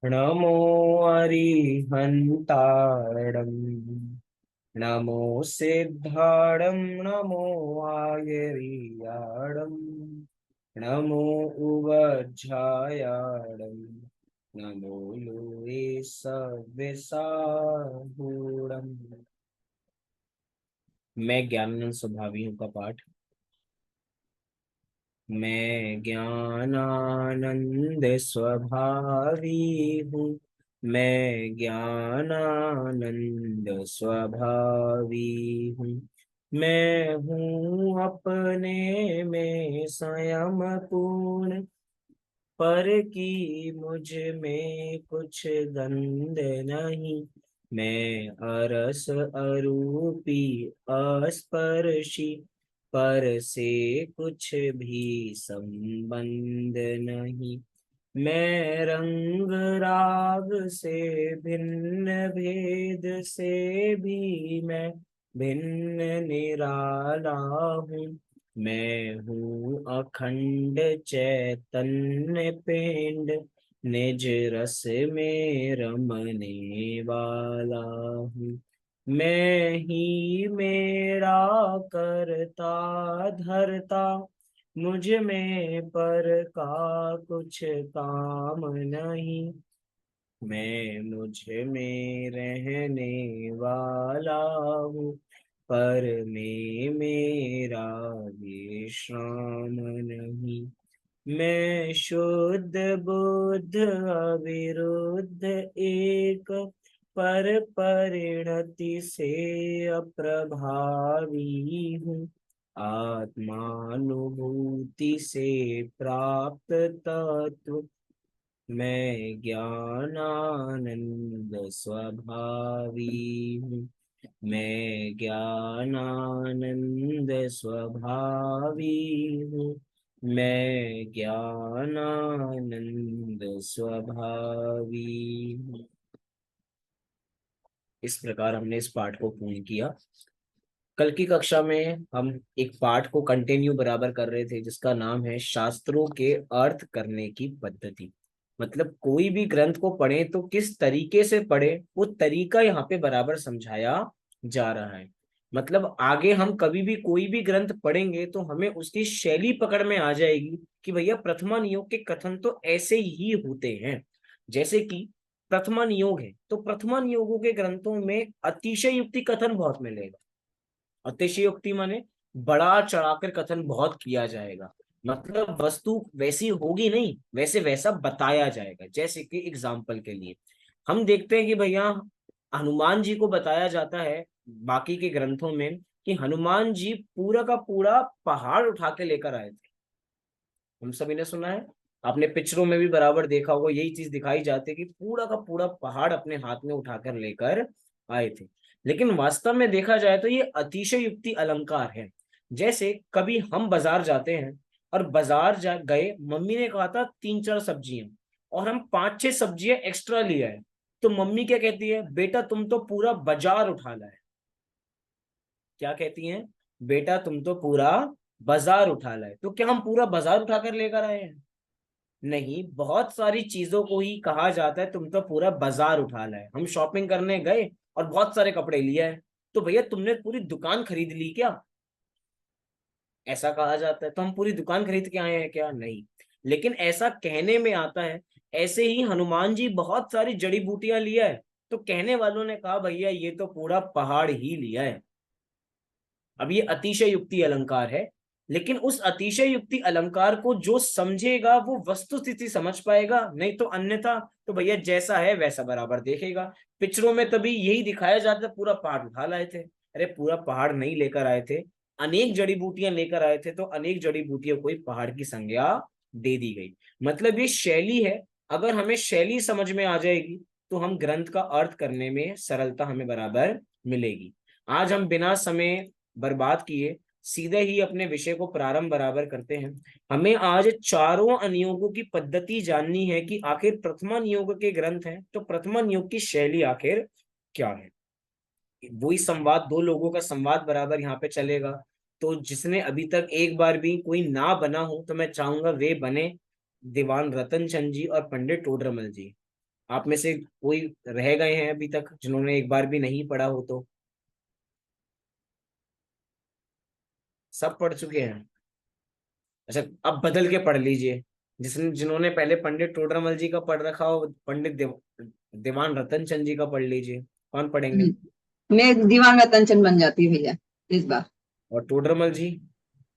नमो अरिहन्ताणं नमो सिद्धाणं नमो आयर्याणं नमो उवज्झायाणं नमो लोये सव्यसाहूणम्। मैं ज्ञानानंद स्वभावी हूँ का पाठ। मैं ज्ञानानंद स्वभावी हूँ। मैं ज्ञानानंद स्वभावी हूँ। मैं हूँ अपने में संयम पूर्ण, पर की मुझ में कुछ गंध नहीं। मैं अरस अरूपी अस्पर्शी, पर से कुछ भी संबंध नहीं। मैं रंग राग से भिन्न, भेद से भी मैं भिन्न निराला हूँ। मैं हूँ अखंड चैतन्य पिंड, निज रस में रमने वाला हूँ। मैं ही मेरा करता धरता, मुझ में पर का कुछ काम नहीं। मैं मुझ में रहने वाला हूँ, पर में मेरा विश्राम नहीं। मैं शुद्ध बुद्ध अविरुद्ध एक, पर परिणति से अप्रभावी हूँ। आत्मानुभूति से प्राप्त तत्व, मैं ज्ञानानंद स्वभावी हूँ। मैं ज्ञानानंद स्वभावी हूँ। मैं ज्ञानानंद स्वभावी हूँ। इस प्रकार हमने इस पाठ को पूर्ण किया। कल की कक्षा में हम एक पाठ को कंटिन्यू बराबर कर रहे थे, जिसका नाम है शास्त्रों के अर्थ करने की पद्धति। मतलब कोई भी ग्रंथ को पढ़े तो किस तरीके से पढ़े, वो तरीका यहाँ पे बराबर समझाया जा रहा है। मतलब आगे हम कभी भी कोई भी ग्रंथ पढ़ेंगे तो हमें उसकी शैली पकड़ में आ जाएगी कि भैया प्रथमा नियोग के कथन तो ऐसे ही होते हैं। जैसे कि प्रथमा नियोग है तो प्रथमा नियोगों के ग्रंथों में अतिशयोक्ति कथन बहुत मिलेगा। अतिशयोक्ति माने बड़ा चढ़ाकर कथन बहुत किया जाएगा। मतलब वस्तु वैसी होगी नहीं, वैसे वैसा बताया जाएगा। जैसे कि एग्जाम्पल के लिए हम देखते हैं कि भैया हनुमान जी को बताया जाता है बाकी के ग्रंथों में कि हनुमान जी पूरा का पूरा पहाड़ उठा के लेकर आए थे। हम सभी ने सुना है, आपने पिक्चरों में भी बराबर देखा होगा, यही चीज दिखाई जाती है कि पूरा का पूरा पहाड़ अपने हाथ में उठाकर लेकर आए थे। लेकिन वास्तव में देखा जाए तो ये अतिशयोक्ति अलंकार है। जैसे कभी हम बाजार जाते हैं और बाजार जा गए, मम्मी ने कहा था 3-4 सब्जियां, और हम 5-6 सब्जियां एक्स्ट्रा लिया है, तो मम्मी क्या कहती है, बेटा तुम तो पूरा बाजार उठा लाए। क्या कहती हैं, बेटा तुम तो पूरा बाजार उठा लाए। तो क्या हम पूरा बाजार उठाकर लेकर आए हैं? नहीं, बहुत सारी चीजों को ही कहा जाता है तुम तो पूरा बाजार उठा लाए। हम शॉपिंग करने गए और बहुत सारे कपड़े लिए हैं, तो भैया तुमने पूरी दुकान खरीद ली क्या? ऐसा कहा जाता है। तो हम पूरी दुकान खरीद के आए हैं क्या? नहीं। लेकिन ऐसा कहने में आता है। ऐसे ही हनुमान जी बहुत सारी जड़ी बूटियां लिया है, तो कहने वालों ने कहा भैया ये तो पूरा पहाड़ ही लिया है। अब ये अतिशय युक्ति अलंकार है। लेकिन उस अतिशय युक्ति अलंकार को जो समझेगा वो वस्तु स्थिति समझ पाएगा, नहीं तो अन्यथा तो भैया जैसा है वैसा बराबर देखेगा। पिक्चरों में तभी यही दिखाया जाता है, पूरा पहाड़ उठा लाए थे। अरे पूरा पहाड़ नहीं लेकर आए थे, अनेक जड़ी बूटियां लेकर आए थे, तो अनेक जड़ी बूटियों को ही पहाड़ की संज्ञा दे दी गई। मतलब ये शैली है। अगर हमें शैली समझ में आ जाएगी तो हम ग्रंथ का अर्थ करने में सरलता हमें बराबर मिलेगी। आज हम बिना समय बर्बाद किए सीधे ही अपने विषय को प्रारंभ बराबर करते हैं। हमें आज चारों अनियोगों की पद्धति जाननी है कि आखिर प्रथमा नियोग के ग्रंथ हैं तो प्रथमा नियोग की शैली आखिर क्या है। वही संवाद, दो लोगों का संवाद बराबर यहाँ पे चलेगा। तो जिसने अभी तक एक बार भी कोई ना बना हो तो मैं चाहूंगा वे बने, दीवान रतन चंद जी और पंडित टोडरमल जी। आप में से कोई रह गए हैं अभी तक जिन्होंने एक बार भी नहीं पढ़ा हो तो? सब पढ़ चुके हैं? अच्छा, अब बदल के पढ़ लीजिए। जिन्होंने पहले पंडित टोडरमल जी का पढ़ रखा हो, पंडित दीवान रतन चंद जी का पढ़ लीजिए। कौन पढ़ेंगे? मैं दीवान रतन चंद बन जाती हूँ भैया इस बार। और टोडरमल जी?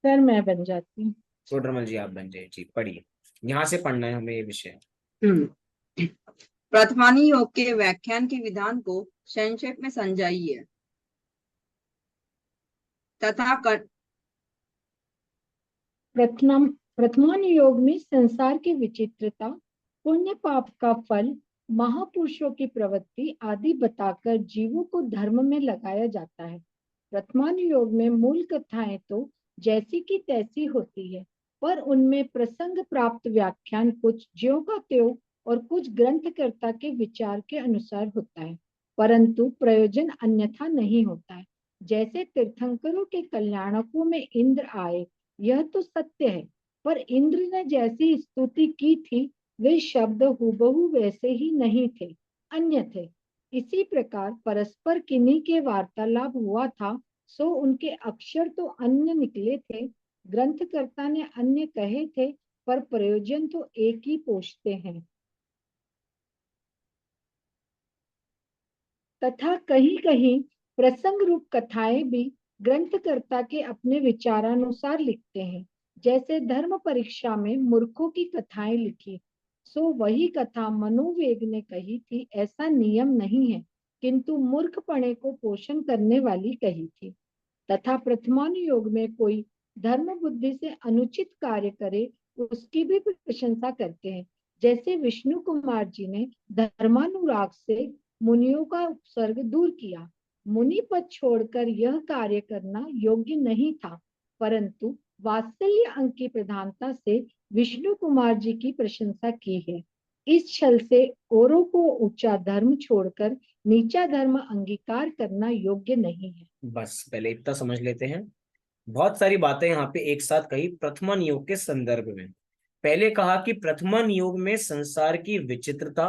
सर मैं बन जाती हूँ। टोडरमल जी आप बन जाइए जी, पढ़िए। यहाँ से पढ़ना है हमें ये विषय। हम्म प्रथमानी योग के व्याख्यान के विधान को संक्षेप में समझाइए तथा प्रथम प्रथमानुयोग में संसार की विचित्रता, पुण्य पाप का फल, महापुरुषों की प्रवृत्ति आदि बताकर जीवों को धर्म में लगाया जाता है। प्रथमानुयोग में मूल कथाएं तो जैसी की तैसी होती है, पर उनमें प्रसंग प्राप्त व्याख्यान कुछ ज्यों का त्यों और कुछ ग्रंथकर्ता के विचार के अनुसार होता है, परंतु प्रयोजन अन्यथा नहीं होता है। जैसे तीर्थंकरों के कल्याणकों में इंद्र आए, यह तो सत्य है, पर इंद्र ने जैसी स्तुति की थी वे शब्द हूबहू वैसे ही नहीं थे, अन्य थे। इसी प्रकार परस्पर किन्हीं के वार्तालाप हुआ था, सो उनके अक्षर तो अन्य निकले थे, ग्रंथकर्ता ने अन्य कहे थे, पर प्रयोजन तो एक ही पोषते हैं। तथा कहीं कहीं प्रसंग रूप कथाएं भी ग्रंथकर्ता के अपने विचारानुसार लिखते हैं। जैसे धर्म परीक्षा में मूर्खों की कथाएं लिखी, सो वही कथा मनोवेग ने कही थी, ऐसा नियम नहीं है, किंतु मूर्खपणे को पोषण करने वाली कही थी। तथा प्रथमानुयोग में कोई धर्म बुद्धि से अनुचित कार्य करे उसकी भी प्रशंसा करते हैं। जैसे विष्णु कुमार जी ने धर्मानुराग से मुनियों का उपसर्ग दूर किया। मुनि पद छोड़कर यह कार्य करना योग्य नहीं था, परंतु वात्सल्य अंक की प्रधानता से विष्णु कुमार जी की प्रशंसा की है। इस छल से औरों को ऊंचा धर्म छोड़कर नीचा धर्म अंगीकार करना योग्य नहीं है। बस पहले इतना समझ लेते हैं। बहुत सारी बातें यहाँ पे एक साथ कही प्रथमन योग के संदर्भ में। पहले कहा कि प्रथमन योग में संसार की विचित्रता,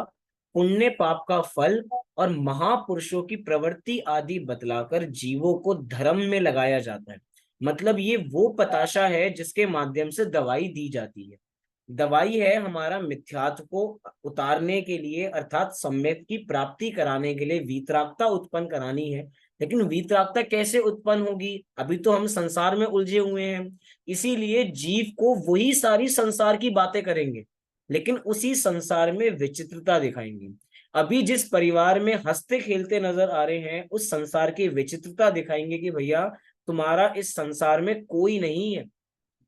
पुण्य पाप का फल और महापुरुषों की प्रवृत्ति आदि बतलाकर जीवों को धर्म में लगाया जाता है। मतलब ये वो पताशा है जिसके माध्यम से दवाई दी जाती है। दवाई है हमारा मिथ्यात्व को उतारने के लिए, अर्थात सम्यक की प्राप्ति कराने के लिए वीतरागता उत्पन्न करानी है। लेकिन वीतरागता कैसे उत्पन्न होगी? अभी तो हम संसार में उलझे हुए हैं, इसीलिए जीव को वही सारी संसार की बातें करेंगे, लेकिन उसी संसार में विचित्रता दिखाएंगे। अभी जिस परिवार में हंसते खेलते नजर आ रहे हैं, उस संसार की विचित्रता दिखाएंगे कि भैया तुम्हारा इस संसार में कोई नहीं है,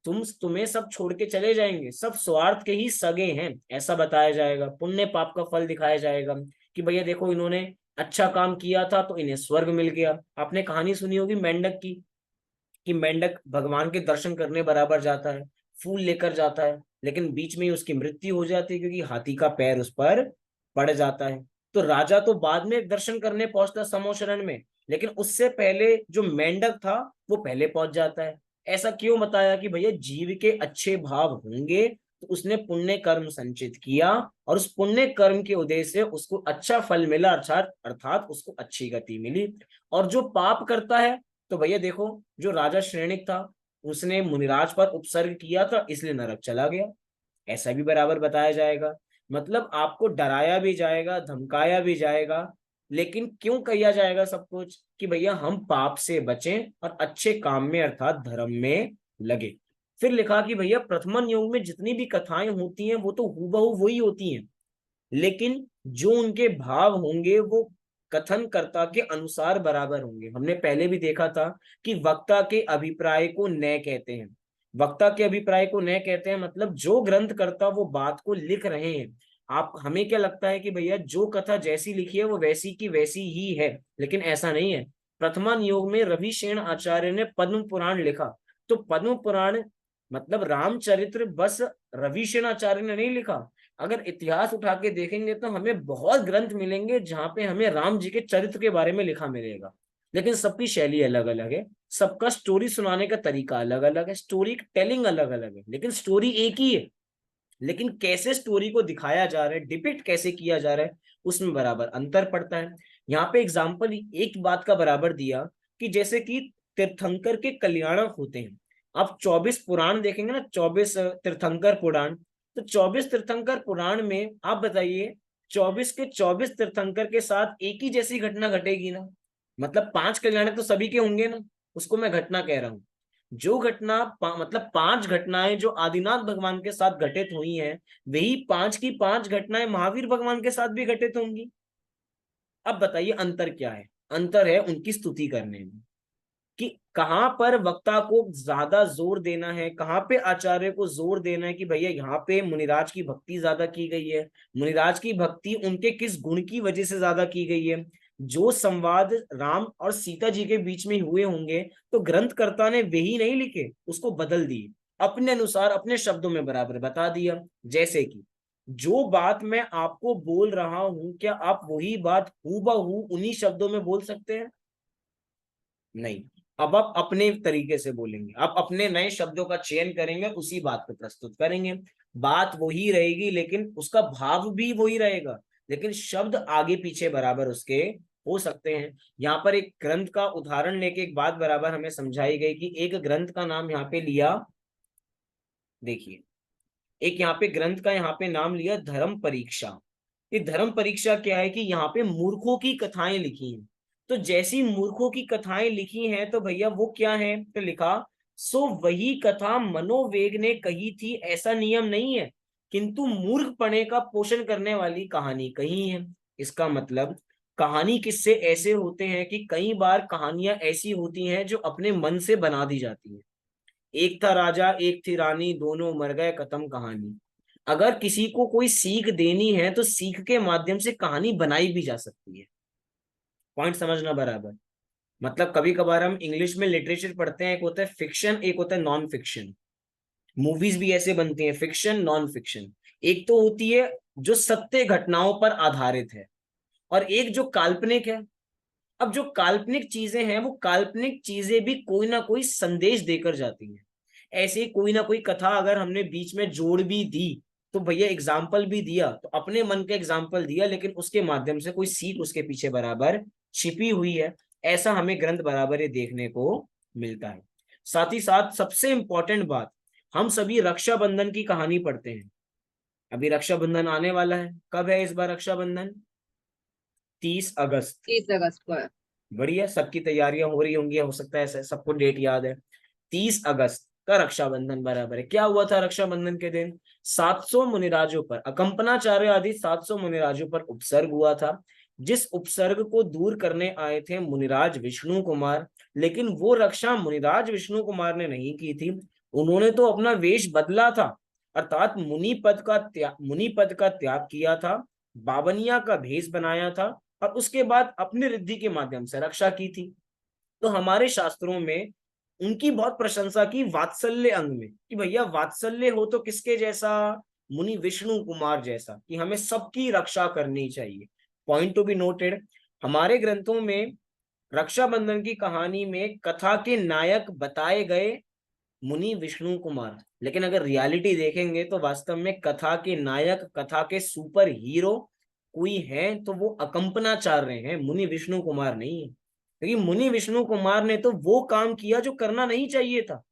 तुम्हें सब छोड़ के चले जाएंगे, सब स्वार्थ के ही सगे हैं, ऐसा बताया जाएगा। पुण्य पाप का फल दिखाया जाएगा कि भैया देखो इन्होंने अच्छा काम किया था तो इन्हें स्वर्ग मिल गया। आपने कहानी सुनी होगी मेंढक की, कि मेंढक भगवान के दर्शन करने बराबर जाता है, फूल लेकर जाता है, लेकिन बीच में ही उसकी मृत्यु हो जाती है क्योंकि हाथी का पैर उस पर पड़ जाता है। तो राजा तो बाद में दर्शन करने पहुंचता समोशरण में, लेकिन उससे पहले जो मेंढक था वो पहले पहुंच जाता है। ऐसा क्यों बताया? कि भैया जीव के अच्छे भाव होंगे तो उसने पुण्य कर्म संचित किया, और उस पुण्य कर्म के उदय से उसको अच्छा फल मिला, अर्थात अर्थात उसको अच्छी गति मिली। और जो पाप करता है, तो भैया देखो जो राजा श्रेणिक था उसने मुनिराज पर उपसर्ग किया था इसलिए नरक चला गया, ऐसा भी बराबर बताया जाएगा। मतलब आपको डराया भी जाएगा, धमकाया भी जाएगा, लेकिन क्यों किया जाएगा सब कुछ? कि भैया हम पाप से बचें और अच्छे काम में अर्थात धर्म में लगे। फिर लिखा कि भैया प्रथमन युग में जितनी भी कथाएं होती हैं वो तो हूबहू वही होती हैं, लेकिन जो उनके भाव होंगे वो कथनकर्ता के अनुसार बराबर होंगे। हमने पहले भी देखा था कि वक्ता के अभिप्राय को न कहते हैं। वक्ता के अभिप्राय को न कहते हैं मतलब जो ग्रंथकर्ता वो बात को लिख रहे हैं, आप हमें क्या लगता है कि भैया जो कथा जैसी लिखी है वो वैसी की वैसी ही है, लेकिन ऐसा नहीं है। प्रथमा नियोग में रविशेन आचार्य ने पद्म पुराण लिखा, तो पद्म पुराण मतलब रामचरित्र बस रविशेन आचार्य ने नहीं लिखा। अगर इतिहास उठा के देखेंगे तो हमें बहुत ग्रंथ मिलेंगे जहां पे हमें राम जी के चरित्र के बारे में लिखा मिलेगा, लेकिन सबकी शैली अलग अलग है, सबका स्टोरी सुनाने का तरीका अलग अलग है, स्टोरी टेलिंग अलग अलग है, लेकिन स्टोरी एक ही है। लेकिन कैसे स्टोरी को दिखाया जा रहा है, डिपिक्ट कैसे किया जा रहा है, उसमें बराबर अंतर पड़ता है। यहाँ पे एग्जाम्पल एक बात का बराबर दिया कि जैसे कि तीर्थंकर के कल्याणक होते हैं। आप 24 पुराण देखेंगे ना, 24 तीर्थंकर पुराण, तो 24 तीर्थंकर पुराण में आप बताइए 24 के 24 तीर्थंकर के साथ एक ही जैसी घटना घटेगी ना? मतलब 5 कल्याण तो सभी के होंगे ना, उसको मैं घटना कह रहा हूँ। जो घटना मतलब 5 घटनाएं जो आदिनाथ भगवान के साथ घटित हुई हैं, वही 5 की 5 घटनाएं महावीर भगवान के साथ भी घटित होंगी। अब बताइए अंतर क्या है? अंतर है उनकी स्तुति करने में, कि कहां पर वक्ता को ज्यादा जोर देना है, कहां पे आचार्य को जोर देना है कि भैया यहाँ पे मुनिराज की भक्ति ज्यादा की गई है, मुनिराज की भक्ति उनके किस गुण की वजह से ज्यादा की गई है। जो संवाद राम और सीता जी के बीच में हुए होंगे, तो ग्रंथकर्ता ने वही नहीं लिखे, उसको बदल दिए, अपने अनुसार अपने शब्दों में बराबर बता दिया। जैसे कि जो बात मैं आपको बोल रहा हूं, क्या आप वही बात हूबहू उन्हीं शब्दों में बोल सकते हैं? नहीं। अब आप अपने तरीके से बोलेंगे, आप अपने नए शब्दों का चयन करेंगे, उसी बात को प्रस्तुत करेंगे। बात वही रहेगी लेकिन उसका भाव भी वही रहेगा, लेकिन शब्द आगे पीछे बराबर उसके हो सकते हैं। यहाँ पर एक ग्रंथ का उदाहरण लेके एक बात बराबर हमें समझाई गई कि एक ग्रंथ का नाम यहाँ पे लिया, देखिए एक यहाँ पे ग्रंथ का यहाँ पे नाम लिया धर्म परीक्षा। ये धर्म परीक्षा क्या है कि यहाँ पे मूर्खों की कथाएं लिखी हैं। तो जैसी मूर्खों की कथाएं लिखी हैं तो भैया वो क्या है, तो लिखा सो वही कथा मनोवेग ने कही थी, ऐसा नियम नहीं है, किंतु मूर्खपणे का पोषण करने वाली कहानी कही है। इसका मतलब कहानी किस्से ऐसे होते हैं कि कई बार कहानियां ऐसी होती हैं जो अपने मन से बना दी जाती हैं। एक था राजा एक थी रानी, दोनों मर गए, खत्म कहानी। अगर किसी को कोई सीख देनी है तो सीख के माध्यम से कहानी बनाई भी जा सकती है। पॉइंट समझना बराबर। मतलब कभी कभार हम इंग्लिश में लिटरेचर पढ़ते हैं, एक होता है फिक्शन, एक होता है नॉन फिक्शन। मूवीज भी ऐसे बनती हैं, फिक्शन नॉन फिक्शन। एक तो होती है जो सत्य घटनाओं पर आधारित है, और एक जो काल्पनिक है। अब जो काल्पनिक चीजें हैं, वो काल्पनिक चीजें भी कोई ना कोई संदेश देकर जाती हैं। ऐसे ही कोई ना कोई कथा अगर हमने बीच में जोड़ भी दी, तो भैया एग्जाम्पल भी दिया, तो अपने मन का एग्जाम्पल दिया, लेकिन उसके माध्यम से कोई सीख उसके पीछे बराबर छिपी हुई है। ऐसा हमें ग्रंथ बराबर ये देखने को मिलता है। साथ ही साथ सबसे इंपॉर्टेंट बात, हम सभी रक्षाबंधन की कहानी पढ़ते हैं। अभी रक्षाबंधन आने वाला है, कब है इस बार रक्षाबंधन? 30 अगस्त। 30 अगस्त पर। बढ़िया, सबकी तैयारियां हो रही होंगी, हो सकता है सबको डेट याद है। 30 अगस्त का रक्षाबंधन बराबर है। क्या हुआ था रक्षाबंधन के दिन? 700 मुनिराजों पर, अकंपनाचार्य आदि 700 मुनिराजों पर उपसर्ग हुआ था, जिस उपसर्ग को दूर करने आए थे मुनिराज विष्णु कुमार। लेकिन वो रक्षा मुनिराज विष्णु कुमार ने नहीं की थी, उन्होंने तो अपना वेश बदला था, अर्थात मुनि पद का त्याग किया था, बावनिया का भेष बनाया था, और उसके बाद अपनी रिद्धि के माध्यम से रक्षा की थी। तो हमारे शास्त्रों में उनकी बहुत प्रशंसा की वात्सल्य अंग में, कि भैया वात्सल्य हो तो किसके जैसा? मुनि विष्णु कुमार जैसा, कि हमें सबकी रक्षा करनी चाहिए। पॉइंट टू बी नोटेड, हमारे ग्रंथों में रक्षाबंधन की कहानी में कथा के नायक बताए गए मुनि विष्णु कुमार, लेकिन अगर रियलिटी देखेंगे तो वास्तव में कथा के नायक, कथा के सुपर हीरो कोई है तो वो अकंपनाचार्य हैं, मुनि विष्णु कुमार नहीं है। क्योंकि मुनि विष्णु कुमार ने तो वो काम किया जो करना नहीं चाहिए था।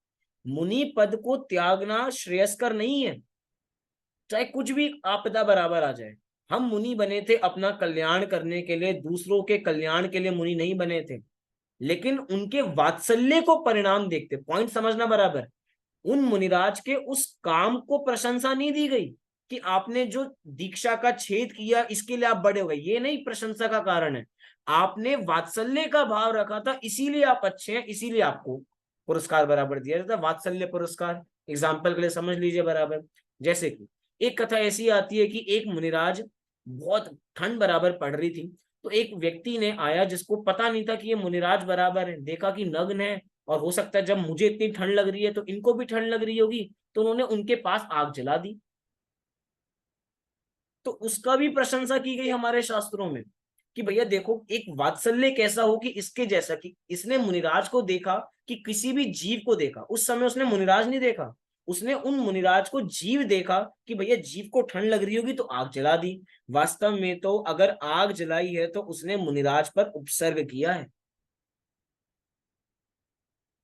मुनि पद को त्यागना श्रेयस्कर नहीं है, चाहे कुछ भी आपदा बराबर आ जाए। हम मुनि बने थे अपना कल्याण करने के लिए, दूसरों के कल्याण के लिए मुनि नहीं बने थे। लेकिन उनके वात्सल्य को परिणाम देखते, पॉइंट समझना बराबर, उन मुनिराज के उस काम को प्रशंसा नहीं दी गई कि आपने जो दीक्षा का छेद किया इसके लिए आप बड़े हो गए, ये नहीं प्रशंसा का कारण है। आपने वात्सल्य का भाव रखा था, इसीलिए आप अच्छे हैं, इसीलिए आपको पुरस्कार बराबर दिया जाता है, वात्सल्य पुरस्कार। एग्जाम्पल के लिए समझ लीजिए बराबर। जैसे कि एक कथा ऐसी आती है कि एक मुनिराज, बहुत ठंड बराबर पड़ रही थी, तो एक व्यक्ति ने आया जिसको पता नहीं था कि ये मुनिराज बराबर है, देखा कि नग्न है, और हो सकता है जब मुझे इतनी ठंड लग रही है तो इनको भी ठंड लग रही होगी, तो उन्होंने उनके पास आग जला दी। तो उसका भी प्रशंसा की गई हमारे शास्त्रों में, कि भैया देखो एक वात्सल्य कैसा हो, कि इसके जैसा, कि इसने मुनिराज को देखा, कि किसी भी जीव को देखा, उस समय उसने मुनिराज नहीं देखा, उसने उन मुनिराज को जीव देखा कि भैया जीव को ठंड लग रही होगी तो आग जला दी। वास्तव में तो अगर आग जलाई है तो उसने मुनिराज पर उपसर्ग किया है।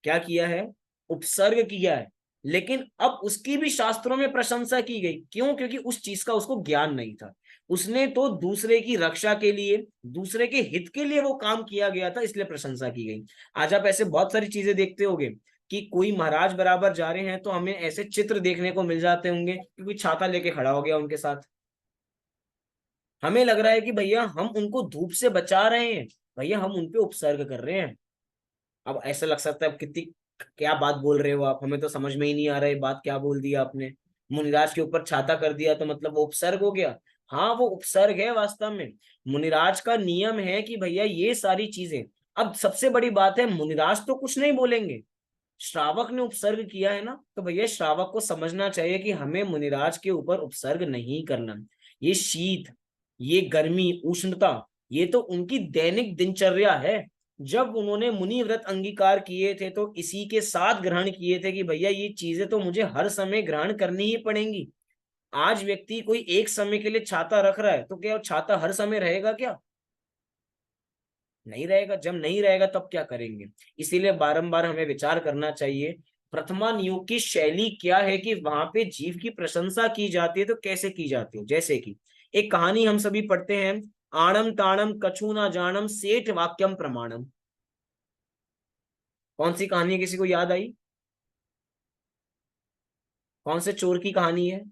क्या किया है? उपसर्ग किया है। लेकिन अब उसकी भी शास्त्रों में प्रशंसा की गई। क्यों? क्योंकि उस चीज का उसको ज्ञान नहीं था। उसने तो दूसरे की रक्षा के लिए, दूसरे के हित के लिए वो काम किया गया था, इसलिए प्रशंसा की गई। आज आप ऐसे बहुत सारी चीजें देखते होंगे कि कोई महाराज बराबर जा रहे हैं तो हमें ऐसे चित्र देखने को मिल जाते होंगे कि कोई छाता लेके खड़ा हो गया उनके साथ। हमें लग रहा है कि भैया हम उनको धूप से बचा रहे हैं, भैया हम उनपे उपसर्ग कर रहे हैं। अब ऐसा लग सकता है, अब कितनी क्या बात बोल रहे हो आप, हमें तो समझ में ही नहीं आ रहा है बात क्या बोल दिया आपने। मुनिराज के ऊपर छाता कर दिया तो मतलब वो उपसर्ग हो गया? हाँ वो उपसर्ग है वास्तव में। मुनिराज का नियम है कि भैया ये सारी चीजें। अब सबसे बड़ी बात है, मुनिराज तो कुछ नहीं बोलेंगे, श्रावक ने उपसर्ग किया है ना, तो भैया श्रावक को समझना चाहिए कि हमें मुनिराज के ऊपर उपसर्ग नहीं करना। ये शीत, ये गर्मी, उष्णता, ये तो उनकी दैनिक दिनचर्या है। जब उन्होंने मुनि व्रत अंगीकार किए थे तो इसी के साथ ग्रहण किए थे कि भैया ये चीजें तो मुझे हर समय ग्रहण करनी ही पड़ेंगी। आज व्यक्ति कोई एक समय के लिए छाता रख रहा है तो क्या वो छाता हर समय रहेगा क्या? नहीं रहेगा। जब नहीं रहेगा तब क्या करेंगे? इसीलिए बारंबार हमें विचार करना चाहिए प्रथमा नियोग की शैली क्या है, कि वहां पे जीव की प्रशंसा की जाती है तो कैसे की जाती है। जैसे कि एक कहानी हम सभी पढ़ते हैं, आणम ताणम कछु ना जानम सेठ वाक्यम प्रमाणम। कौन सी कहानी है, किसी को याद आई? कौन से चोर की कहानी है?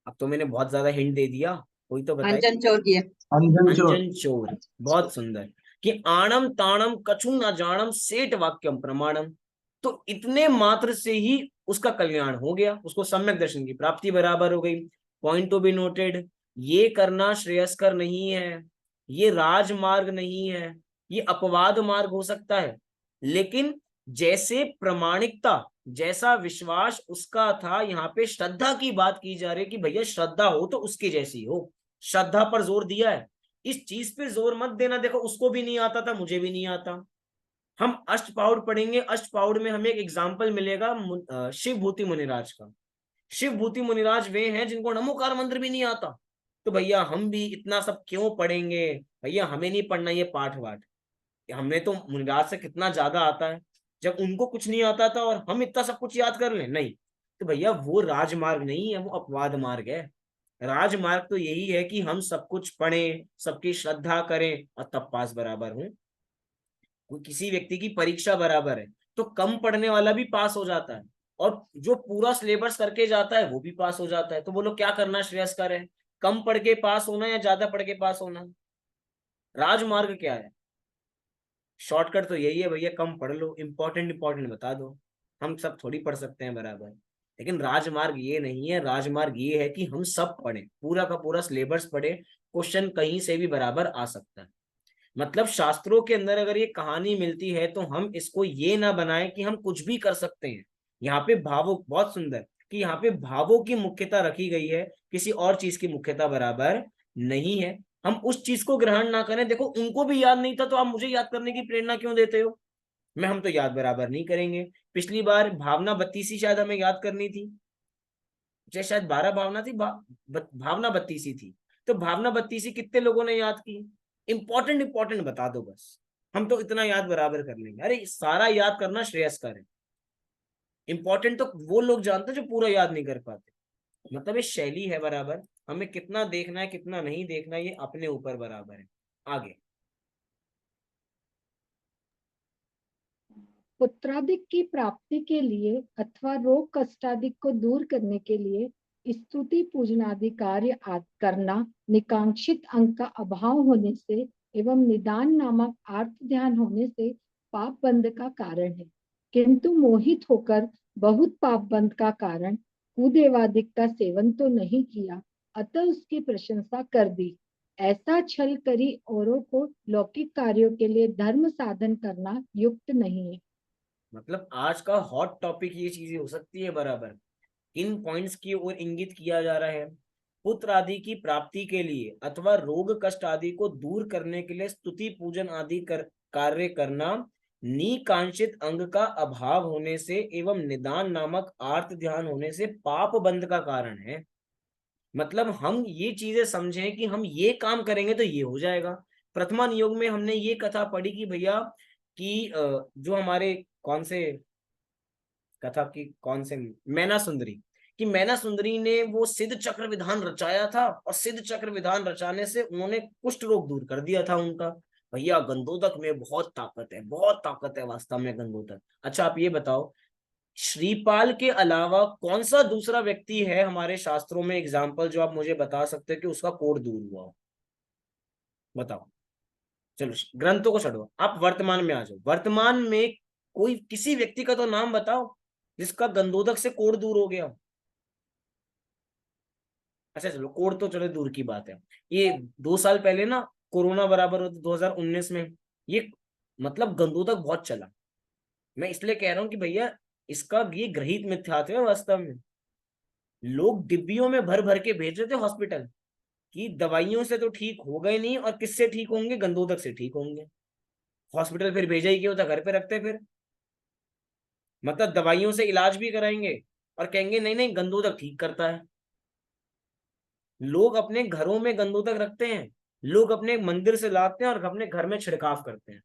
अब तो मैंने बहुत ज्यादा हिंट दे दिया, कोई तो बताए। अंजन चोर की है। अंजन चोर। अंजन चोर। बहुत सुंदर। कि आणम ताणम कछु न जानम सेठ वाक्यम प्रमाणम। तो इतने मात्र से ही उसका कल्याण हो गया, उसको सम्यक दर्शन की प्राप्ति बराबर हो गई। पॉइंट टू बी नोटेड, ये करना श्रेयस्कर नहीं है, ये राजमार्ग नहीं है, ये अपवाद मार्ग हो सकता है। लेकिन जैसे प्रामाणिकता, जैसा विश्वास उसका था, यहाँ पे श्रद्धा की बात की जा रही है कि भैया श्रद्धा हो तो उसकी जैसी हो। श्रद्धा पर जोर दिया है। इस चीज पे जोर मत देना, देखो उसको भी नहीं आता था, मुझे भी नहीं आता। हम अष्टपाउड पढ़ेंगे, अष्टपाउड में हमें एक एग्जाम्पल मिलेगा शिव भूति मुनिराज का। शिव भूति मुनिराज वे हैं जिनको नमोकार मंत्र भी नहीं आता। तो भैया हम भी इतना सब क्यों पढ़ेंगे? भैया हमें नहीं पढ़ना ये पाठ वाठ, हमें तो मुनिराज से कितना ज्यादा आता है। जब उनको कुछ नहीं आता था और हम इतना सब कुछ याद कर लें, नहीं। तो भैया वो राजमार्ग नहीं है, वो अपवाद मार्ग है। राजमार्ग तो यही है कि हम सब कुछ पढ़ें, सबकी श्रद्धा करें और तब पास बराबर हूं। कोई किसी व्यक्ति की परीक्षा बराबर है तो कम पढ़ने वाला भी पास हो जाता है, और जो पूरा सिलेबस करके जाता है वो भी पास हो जाता है। तो बोलो क्या करना श्रेयस्कर है, कम पढ़ के पास होना या ज्यादा पढ़ के पास होना? राजमार्ग क्या है? शॉर्टकट तो यही है भैया, कम पढ़ लो, इंपॉर्टेंट इंपॉर्टेंट बता दो। हम सब थोड़ी पढ़ सकते हैं बराबर। लेकिन राजमार्ग ये नहीं है, राजमार्ग ये है कि हम सब पढ़ें, पूरा का पूरा सिलेबस पढ़े, क्वेश्चन कहीं से भी बराबर आ सकता है। मतलब शास्त्रों के अंदर अगर ये कहानी मिलती है तो हम इसको ये ना बनाएं कि हम कुछ भी कर सकते हैं। यहाँ पे भावों, बहुत सुंदर कि यहाँ पे भावों की मुख्यता रखी गई है, किसी और चीज की मुख्यता बराबर नहीं है। हम उस चीज को ग्रहण ना करें। देखो उनको भी याद नहीं था तो आप मुझे याद करने की प्रेरणा क्यों देते हो? हम तो याद बराबर नहीं करेंगे। पिछली बार भावना 32 शायद हमें याद करनी थी, जैसे शायद 12 भावना थी, भावना 32 थी। तो भावना 32 कितने लोगों ने याद की? इंपॉर्टेंट इंपॉर्टेंट बता दो बस, हम तो इतना याद बराबर कर लेंगे। अरे सारा याद करना श्रेयस्कर है, इंपॉर्टेंट तो वो लोग जानते हैं जो पूरा याद नहीं कर पाते। मतलब ये शैली है बराबर, हमें कितना देखना है कितना नहीं देखना है ये अपने ऊपर बराबर है। आगे। पुत्रादिक की प्राप्ति के लिए अथवा रोग कष्टादिक को दूर करने के लिए स्तुति पूजनादि कार्य करना निकांक्षित अंग का अभाव होने से एवं निदान नामक आर्त ध्यान होने से पाप बंध का कारण है। किंतु मोहित होकर बहुत पाप बंध का कारण कुदेवादिक का सेवन तो नहीं किया, अतः उसकी प्रशंसा कर दी। ऐसा छल करी औरों को लौकिक कार्यों के लिए धर्म साधन करना युक्त नहीं है। मतलब आज का हॉट टॉपिक ये चीजें हो सकती है बराबर। इन पॉइंट्स की ओर इंगित किया जा रहा है। पुत्र आदि की प्राप्ति के लिए अथवा रोग कष्ट आदि को दूर करने के लिए स्तुति पूजन आदि कार्य करना निकांक्षित अंग का अभाव होने से एवं निदान नामक आर्त ध्यान होने से पाप बंध का कारण है। मतलब हम ये चीजें समझें कि हम ये काम करेंगे तो ये हो जाएगा। प्रथमा नियोग में हमने ये कथा पढ़ी कि भैया कि जो हमारे कौन से कथा की कौन से मैना सुंदरी, कि मैना सुंदरी ने वो सिद्ध चक्र विधान रचाया था और सिद्ध चक्र विधान रचाने से उन्होंने कुष्ठ रोग दूर कर दिया था उनका। भैया गंधोदक में बहुत ताकत है, बहुत ताकत है वास्तव में गंधोदक। अच्छा आप ये बताओ, श्रीपाल के अलावा कौन सा दूसरा व्यक्ति है हमारे शास्त्रों में एग्जाम्पल जो आप मुझे बता सकते हो कि उसका कोढ़ दूर हुआ हो? बताओ। चलो ग्रंथों को छोड़ो, आप वर्तमान में आ जाओ। वर्तमान में कोई किसी व्यक्ति का तो नाम बताओ जिसका गंधोदक से कोढ़ दूर हो गया। अच्छा चलो कोढ़ तो चलो दूर की बात है, ये 2 साल पहले ना कोरोना बराबर 2019 में ये मतलब गंधोदक बहुत चला। मैं इसलिए कह रहा हूँ कि भैया इसका ये ग्रहित मिथ्यात्व है वास्तव में। लोग डिब्बियों में भर भर के भेज रहे थे हॉस्पिटल कि दवाइयों से तो ठीक हो गए नहीं, और किससे ठीक होंगे? गंधोदक से ठीक होंगे। हॉस्पिटल फिर भेजा ही क्यों था, घर पे रखते फिर। मतलब दवाइयों से इलाज भी कराएंगे और कहेंगे नहीं नहीं गंधोदक ठीक करता है। लोग अपने घरों में गंधोदक रखते हैं, लोग अपने मंदिर से लाते हैं और अपने घर में छिड़काव करते हैं।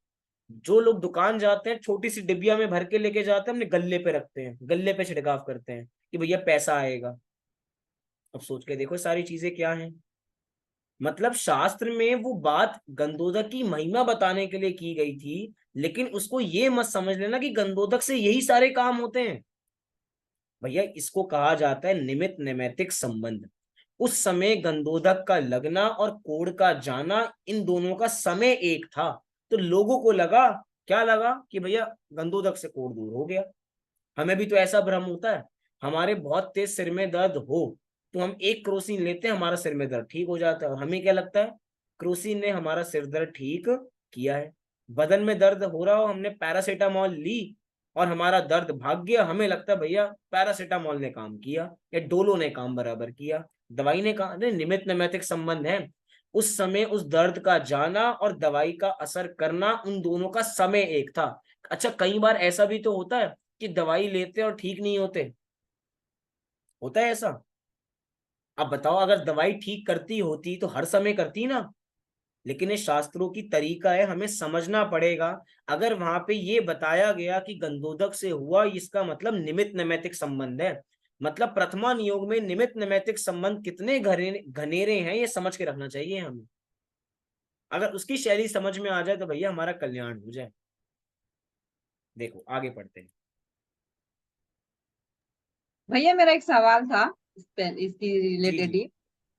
जो लोग दुकान जाते हैं छोटी सी डिब्बिया में भर के लेके जाते हैं, अपने गल्ले पे रखते हैं, गल्ले पे छिड़काव करते हैं कि भैया पैसा आएगा। अब सोच के देखो सारी चीजें क्या हैं। मतलब शास्त्र में वो बात गंधोदक की महिमा बताने के लिए की गई थी, लेकिन उसको ये मत समझ लेना कि गंधोदक से यही सारे काम होते हैं। भैया इसको कहा जाता है निमित्त नैमित्तिक संबंध। उस समय गंधोदक का लगना और कोढ़ का जाना, इन दोनों का समय एक था। तो लोगों को लगा, क्या लगा कि भैया गंधोदक से कोढ़ दूर हो गया। हमें भी तो ऐसा भ्रम होता है, हमारे बहुत तेज सिर में दर्द हो तो हम एक क्रोसिन लेते हैं, हमारा सिर में दर्द ठीक हो जाता है, और हमें क्या लगता है क्रोसिन ने हमारा सिर दर्द ठीक किया है। बदन में दर्द हो रहा हो, हमने पैरासीटामोल ली और हमारा दर्द भाग गया, हमें लगता है भैया पैरासीटामोल ने काम किया या डोलो ने काम बराबर किया, दवाई ने कहा। निमित्त नैमित्तिक संबंध है। उस समय उस दर्द का जाना और दवाई का असर करना, उन दोनों का समय एक था। अच्छा कई बार ऐसा भी तो होता है कि दवाई लेते और ठीक नहीं होते, होता है ऐसा? अब बताओ अगर दवाई ठीक करती होती तो हर समय करती ना। लेकिन ये शास्त्रों की तरीका है, हमें समझना पड़ेगा। अगर वहां पे ये बताया गया कि गंधोदक से हुआ, इसका मतलब निमित्त नैमित्तिक संबंध है। मतलब प्रथमा नियोग में निमित्त नैमित्तिक संबंध कितने घनेरे हैं ये समझ के रखना चाहिए हमें। अगर उसकी शैली समझ में आ जाए तो भैया हमारा कल्याण हो जाए। देखो आगे पढ़ते हैं। भैया मेरा एक सवाल था इसकी जी रिलेटेड जी ही।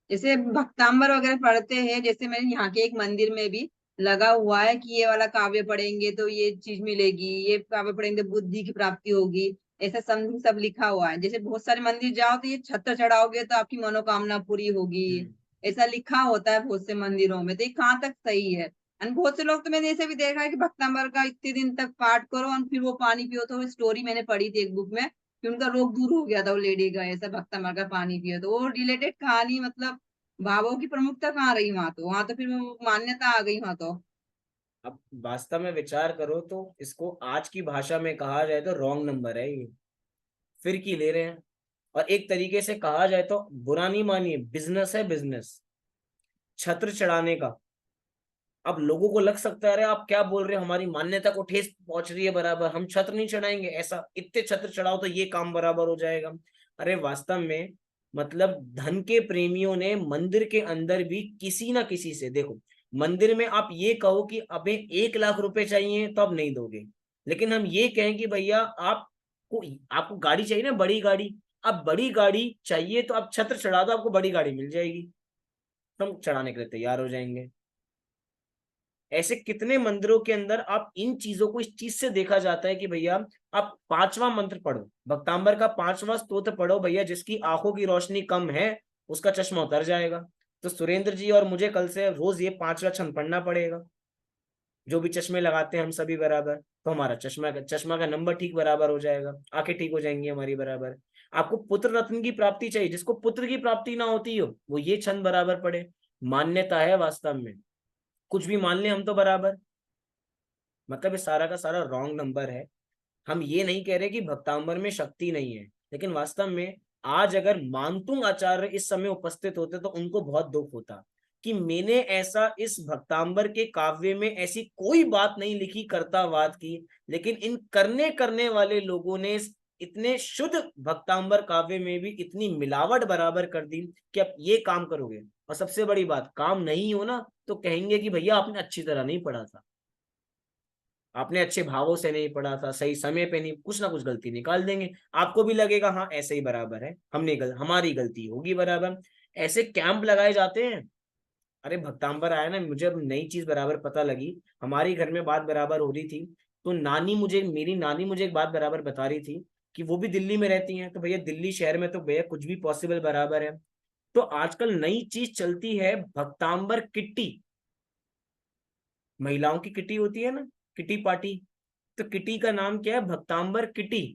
जैसे भक्तांबर वगैरह पढ़ते हैं, जैसे मैंने यहाँ के एक मंदिर में भी लगा हुआ है कि ये वाला काव्य पढ़ेंगे तो ये चीज मिलेगी, ये काव्य पढ़ेंगे तो बुद्धि की प्राप्ति होगी, ऐसा समथिंग सब लिखा हुआ है। जैसे बहुत सारे मंदिर जाओ तो ये छत्र चढ़ाओगे तो आपकी मनोकामना पूरी होगी, हम्म। ऐसा लिखा होता है बहुत से मंदिरों में। तो ये कहाँ तक सही है? एंड बहुत से लोग तो मैंने ऐसे भी देखा है कि भक्तांबर का इतने दिन तक पाठ करो और फिर वो पानी पियो। तो स्टोरी मैंने पढ़ी थी एक बुक में कि उनका रोग दूर हो गया था, वो लेडी का, ऐसा भक्तांबर का पानी पियो तो वो रिलेटेड कहानी। मतलब भावों की प्रमुखता कहाँ रही वहां तो फिर वो मान्यता आ गई वहां तो। अब वास्तव में विचार करो तो इसको आज की भाषा में कहा जाए तो रॉन्ग नंबर है ये, फिर की ले रहे हैं। और एक तरीके से कहा जाए तो बुरा नहीं मानिए, बिजनेस है बिजनेस छत्र चढ़ाने का। अब लोगों को लग सकता है अरे आप क्या बोल रहे हो, हमारी मान्यता को ठेस पहुंच रही है बराबर, हम छत्र नहीं चढ़ाएंगे, ऐसा इतने छत्र चढ़ाओ तो ये काम बराबर हो जाएगा। अरे वास्तव में मतलब धन के प्रेमियों ने मंदिर के अंदर भी किसी ना किसी से, देखो मंदिर में आप ये कहो कि अबे 1 लाख रुपए चाहिए तो आप नहीं दोगे, लेकिन हम ये कहें कि भैया आपको आपको गाड़ी चाहिए ना, बड़ी गाड़ी, अब बड़ी गाड़ी चाहिए तो आप छत्र चढ़ा दो, आपको बड़ी गाड़ी मिल जाएगी, हम चढ़ाने के लिए तैयार हो जाएंगे। ऐसे कितने मंदिरों के अंदर आप इन चीजों को इस चीज से देखा जाता है कि भैया आप 5वां मंत्र पढ़ो, भक्तांबर का 5वां स्तोत्र पढ़ो भैया, जिसकी आंखों की रोशनी कम है उसका चश्मा उतर जाएगा। तो सुरेंद्र जी और मुझे कल से रोज ये 5वां छंद पढ़ना पड़ेगा, जो भी चश्मे लगाते हैं हम सभी बराबर, तो हमारा चश्मा का नंबर ठीक बराबर हो जाएगा, आंखें ठीक हो जाएंगी हमारी बराबर। आपको पुत्र रत्न की प्राप्ति चाहिए, जिसको पुत्र की प्राप्ति ना होती हो वो ये छंद बराबर पढ़े। मान्यता है वास्तव में, कुछ भी मान ले हम तो बराबर। मतलब ये सारा का सारा रॉन्ग नंबर है। हम ये नहीं कह रहे कि भक्तांबर में शक्ति नहीं है, लेकिन वास्तव में आज अगर मानतुंग आचार्य इस समय उपस्थित होते तो उनको बहुत दुख होता कि मैंने ऐसा इस भक्तांबर के काव्य में ऐसी कोई बात नहीं लिखी कर्तावाद की, लेकिन इन करने करने वाले लोगों ने इतने शुद्ध भक्तांबर काव्य में भी इतनी मिलावट बराबर कर दी कि अब ये काम करोगे। और सबसे बड़ी बात, काम नहीं हो ना तो कहेंगे कि भैया आपने अच्छी तरह नहीं पढ़ा था, आपने अच्छे भावों से नहीं पढ़ा था, सही समय पे नहीं, कुछ ना कुछ गलती निकाल देंगे। आपको भी लगेगा हाँ ऐसे ही बराबर है, हमारी गलती होगी बराबर। ऐसे कैंप लगाए जाते हैं। अरे भक्तांबर आया ना, मुझे अब नई चीज बराबर पता लगी। हमारी घर में बात बराबर हो रही थी, तो मेरी नानी मुझे एक बात बराबर बता रही थी कि वो भी दिल्ली में रहती हैं, तो भैया दिल्ली शहर में तो भैया कुछ भी पॉसिबल बराबर है। तो आजकल नई चीज चलती है भक्तांबर किट्टी। महिलाओं की किटी होती है ना, किटी पार्टी। तो किटी का नाम क्या है, भक्तांबर किटी।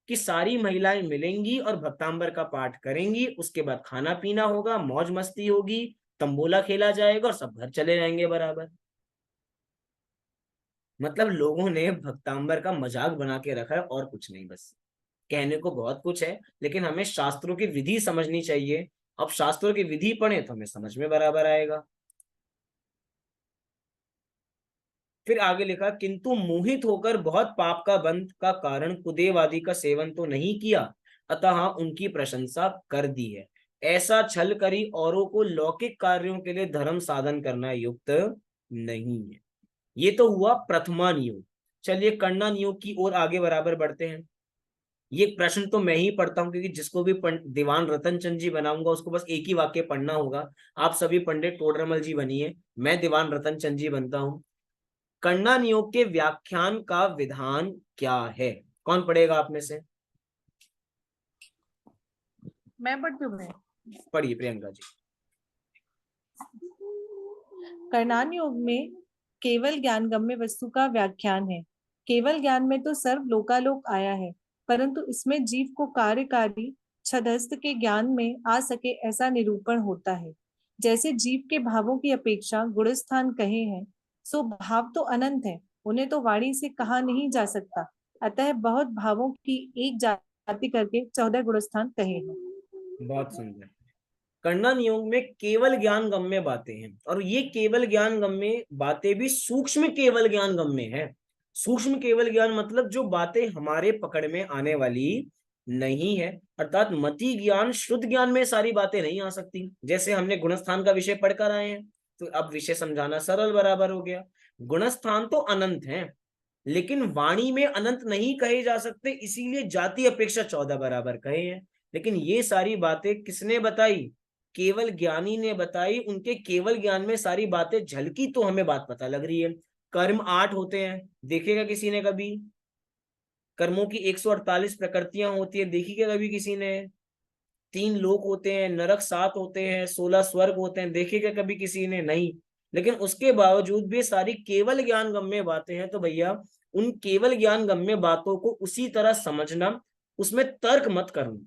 कि सारी महिलाएं मिलेंगी और भक्तांबर का पाठ करेंगी, उसके बाद खाना पीना होगा, मौज मस्ती होगी, तंबोला खेला जाएगा और सब घर चले जाएंगे बराबर। मतलब लोगों ने भक्तांबर का मजाक बना के रखा है और कुछ नहीं। बस कहने को बहुत कुछ है, लेकिन हमें शास्त्रों की विधि समझनी चाहिए। अब शास्त्रों की विधि पढ़े तो हमें समझ में बराबर आएगा। फिर आगे लिखा, किंतु मोहित होकर बहुत पाप का बंध का कारण कुदेव आदि का सेवन तो नहीं किया, अतः उनकी प्रशंसा कर दी है। ऐसा छल करी औरों को लौकिक कार्यों के लिए धर्म साधन करना युक्त नहीं है। ये तो हुआ प्रथमा नियोग। चलिए कन्ना नियोग की ओर आगे बराबर बढ़ते हैं। ये प्रश्न तो मैं ही पढ़ता हूँ, क्योंकि जिसको भी दीवान रतन चंद जी बनाऊंगा उसको बस एक ही वाक्य पढ़ना होगा। आप सभी पंडित टोडरमल जी बनिए, मैं दीवान रतन चंद जी बनता हूँ। कन्ना नियोग के व्याख्यान का विधान क्या है? कौन पढ़ेगा आप में से? मैं पढ़ती हूँ। पढ़िए प्रियंका जी। करनान योग में केवल ज्ञान गम्य वस्तु का व्याख्यान है। केवल ज्ञान में तो सर्व लोकालोक आया है, परंतु इसमें जीव को कार्यकारी छदस्थ के ज्ञान में आ सके ऐसा निरूपण होता है। जैसे जीव के भावों की अपेक्षा गुणस्थान कहे हैं, सो भाव तो अनंत है, उन्हें तो वाणी से कहा नहीं जा सकता। अतः बहुत भावों की एक जाति करके 14 गुणस्थान कहे हैं। बहुत सुंदर। कन्ना नियोग में केवल ज्ञान गम्य बातें हैं, और ये केवल ज्ञान गम्य बातें भी सूक्ष्म केवल ज्ञान गम्य है। सूक्ष्म केवल ज्ञान मतलब जो बातें हमारे पकड़ में आने वाली नहीं है, अर्थात मति ज्ञान शुद्ध ज्ञान में सारी बातें नहीं आ सकती। जैसे हमने गुणस्थान का विषय पढ़कर आए हैं, तो अब विषय समझाना सरल बराबर हो गया। गुणस्थान तो अनंत है, लेकिन वाणी में अनंत नहीं कहे जा सकते, इसीलिए जाति अपेक्षा 14 बराबर कहे हैं। लेकिन ये सारी बातें किसने बताई? केवल ज्ञानी ने बताई। उनके केवल ज्ञान में सारी बातें झलकी तो हमें बात पता लग रही है। कर्म 8 होते हैं, देखेगा किसी ने कभी? कर्मों की 148 प्रकृतियां होती है, देखी क्या कभी किसी ने? 3 लोक होते हैं, नरक 7 होते हैं, 16 स्वर्ग होते हैं, देखे क्या कभी किसी ने? नहीं। लेकिन उसके बावजूद भी सारी केवल ज्ञान गम्य बातें हैं। तो भैया उन केवल ज्ञान गम्य बातों को उसी तरह समझना, उसमें तर्क मत करना।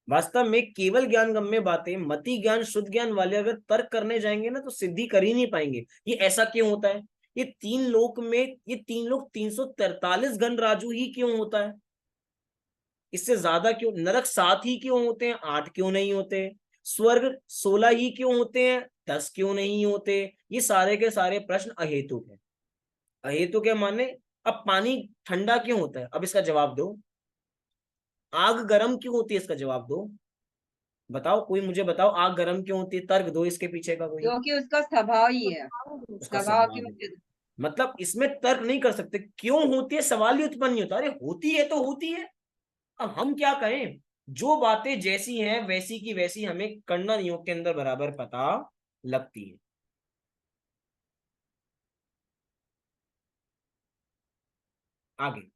वास्तव में केवल ज्ञान गम्य बातें मति ज्ञान शुद्ध ज्ञान वाले अगर तर्क करने जाएंगे ना तो सिद्धि कर ही नहीं पाएंगे। ये ऐसा क्यों होता है? ये तीन लोग 343 घन राजू ही क्यों होता है? इससे ज्यादा क्यों? नरक 7 ही क्यों होते हैं, 8 क्यों नहीं होते? स्वर्ग 16 ही क्यों होते हैं, 10 क्यों नहीं होते? ये सारे के सारे प्रश्न अहेतुक है। अहेतुक है माने, अब पानी ठंडा क्यों होता है? अब इसका जवाब दो। आग गर्म क्यों होती है? इसका जवाब दो। बताओ, कोई मुझे बताओ, आग गर्म क्यों होती है? तर्क दो इसके पीछे का कोई। क्योंकि उसका स्वभाव ही है, उसका स्वभाव की स्वभाव है। मुख्य। मतलब इसमें तर्क नहीं कर सकते, क्यों होती है सवाल ही उत्पन्न नहीं होता। अरे होती है तो होती है, अब हम क्या कहें? जो बातें जैसी हैं वैसी की वैसी हमें कन्ना नियोग के अंदर बराबर पता लगती है। आगे।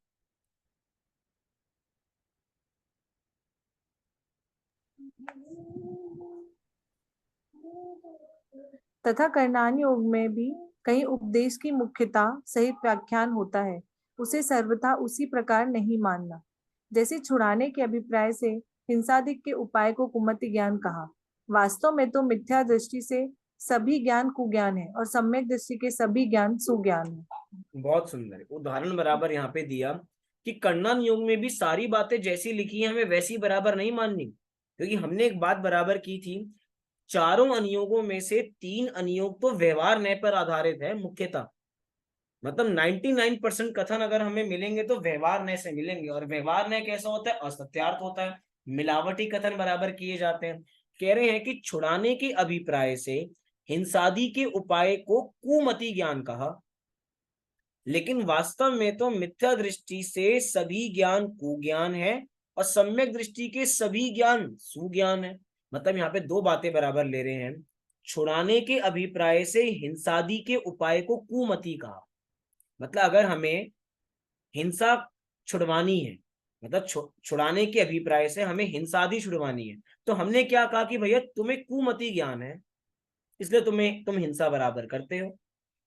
तथा करनान योग में भी कहीं उपदेश की मुख्यता सहित व्याख्यान होता है, उसे सर्वथा उसी प्रकार नहीं मानना। जैसे छुड़ाने के अभिप्राय से हिंसादिक के उपाय को कुमति ज्ञान कहा, वास्तव में तो मिथ्या दृष्टि से सभी ज्ञान कुज्ञान है और सम्यक दृष्टि के सभी ज्ञान सुज्ञान है। बहुत सुंदर उदाहरण बराबर यहाँ पे दिया कि कण्णन योग में भी सारी बातें जैसी लिखी है हमें वैसी बराबर नहीं माननी, क्योंकि हमने एक बात बराबर की थी, चारों अनुयोगों में से 3 अनुयोग तो व्यवहार न्याय पर आधारित है मुख्यतः। मतलब 99% कथन अगर हमें मिलेंगे तो व्यवहार न्याय से मिलेंगे, और व्यवहार न्याय कैसा होता है? असत्यार्थ होता है, मिलावटी कथन बराबर किए जाते हैं। कह रहे हैं कि छुड़ाने के अभिप्राय से हिंसादि के उपाय को कुमति ज्ञान कहा, लेकिन वास्तव में तो मिथ्या दृष्टि से सभी ज्ञान कुज्ञान है और सम्यक दृष्टि के सभी ज्ञान सुज्ञान है। मतलब यहाँ पे 2 बातें बराबर ले रहे हैं। छुड़ाने के अभिप्राय से हिंसादि के उपाय को कुमति कहा, मतलब अगर हमें हिंसा छुड़वानी है, मतलब छुड़ाने के अभिप्राय से हमें हिंसादि छुड़वानी है, तो हमने क्या कहा कि भैया तुम्हें कुमति ज्ञान है इसलिए तुम हिंसा बराबर करते हो।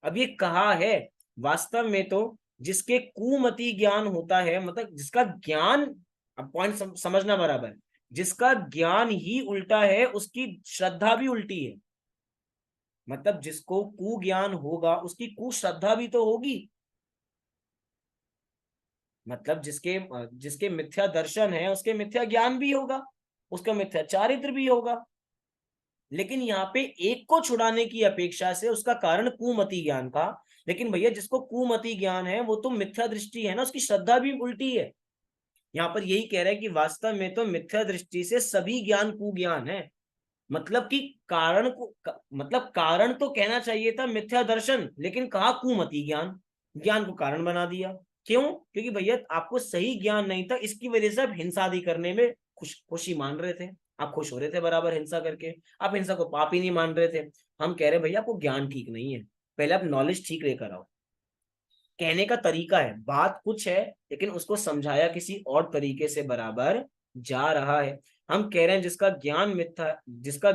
अब ये कहा है, वास्तव में तो जिसके कुमति ज्ञान होता है, मतलब जिसका ज्ञान, अब पॉइंट समझना बराबर, जिसका ज्ञान ही उल्टा है उसकी श्रद्धा भी उल्टी है। मतलब जिसको कुज्ञान होगा उसकी कुश्रद्धा भी तो होगी। मतलब जिसके मिथ्या दर्शन है उसके मिथ्या ज्ञान भी होगा, उसका मिथ्या चारित्र भी होगा। लेकिन यहाँ पे एक को छुड़ाने की अपेक्षा से उसका कारण कुमति ज्ञान का, लेकिन भैया जिसको कुमति ज्ञान है वो तो मिथ्या दृष्टि है ना, उसकी श्रद्धा भी उल्टी है। यहाँ पर यही कह रहा है कि वास्तव में तो मिथ्या दृष्टि से सभी ज्ञान कुज्ञान है। मतलब कि मतलब कारण तो कहना चाहिए था मिथ्या दर्शन, लेकिन कहा कुमति ज्ञान, ज्ञान को कारण बना दिया। क्यों? क्योंकि भैया आपको सही ज्ञान नहीं था, इसकी वजह से आप हिंसादि करने में खुशी मान रहे थे, आप खुश हो रहे थे बराबर हिंसा करके, आप हिंसा को पाप ही नहीं मान रहे थे। हम कह रहे भैया आपको ज्ञान ठीक नहीं है, पहले आप नॉलेज ठीक लेकर आओ। कहने का तरीका है, बात कुछ है लेकिन उसको समझाया किसी और तरीके से बराबर जा रहा है। हम कह रहे हैं जिसका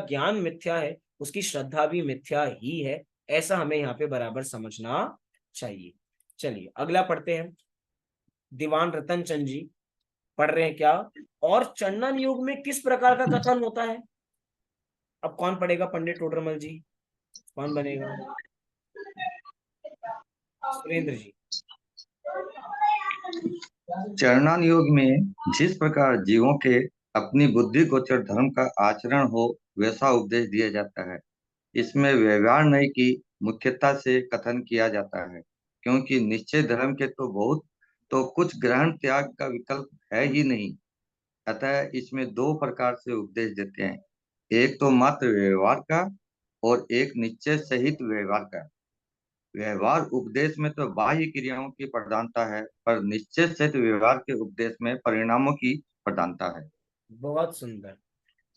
ज्ञान मिथ्या है उसकी श्रद्धा भी मिथ्या ही है, ऐसा हमें यहाँ पे बराबर समझना चाहिए। चलिए अगला पढ़ते हैं। दीवान रतन चंद जी पढ़ रहे हैं क्या, और चंडन योग में किस प्रकार का कथन होता है? अब कौन पढ़ेगा? पंडित टोडरमल जी कौन बनेगा? सुरेंद्र जी। चरणन योग में जिस प्रकार जीवों के अपनी बुद्धि गोचर धर्म का आचरण हो वैसा उपदेश दिया जाता है। इसमें व्यवहार न्याय की मुख्यता से कथन किया जाता है, क्योंकि निश्चय धर्म के तो कुछ ग्रहण त्याग का विकल्प है ही नहीं। अतः इसमें 2 प्रकार से उपदेश देते हैं, एक तो मात्र व्यवहार का और एक निश्चय सहित व्यवहार का। व्यवहार उपदेश में तो बाह्य क्रियाओं की प्रधानता है, पर निश्चय सहित व्यवहार के उपदेश में परिणामों की प्रधानता है। बहुत सुंदर।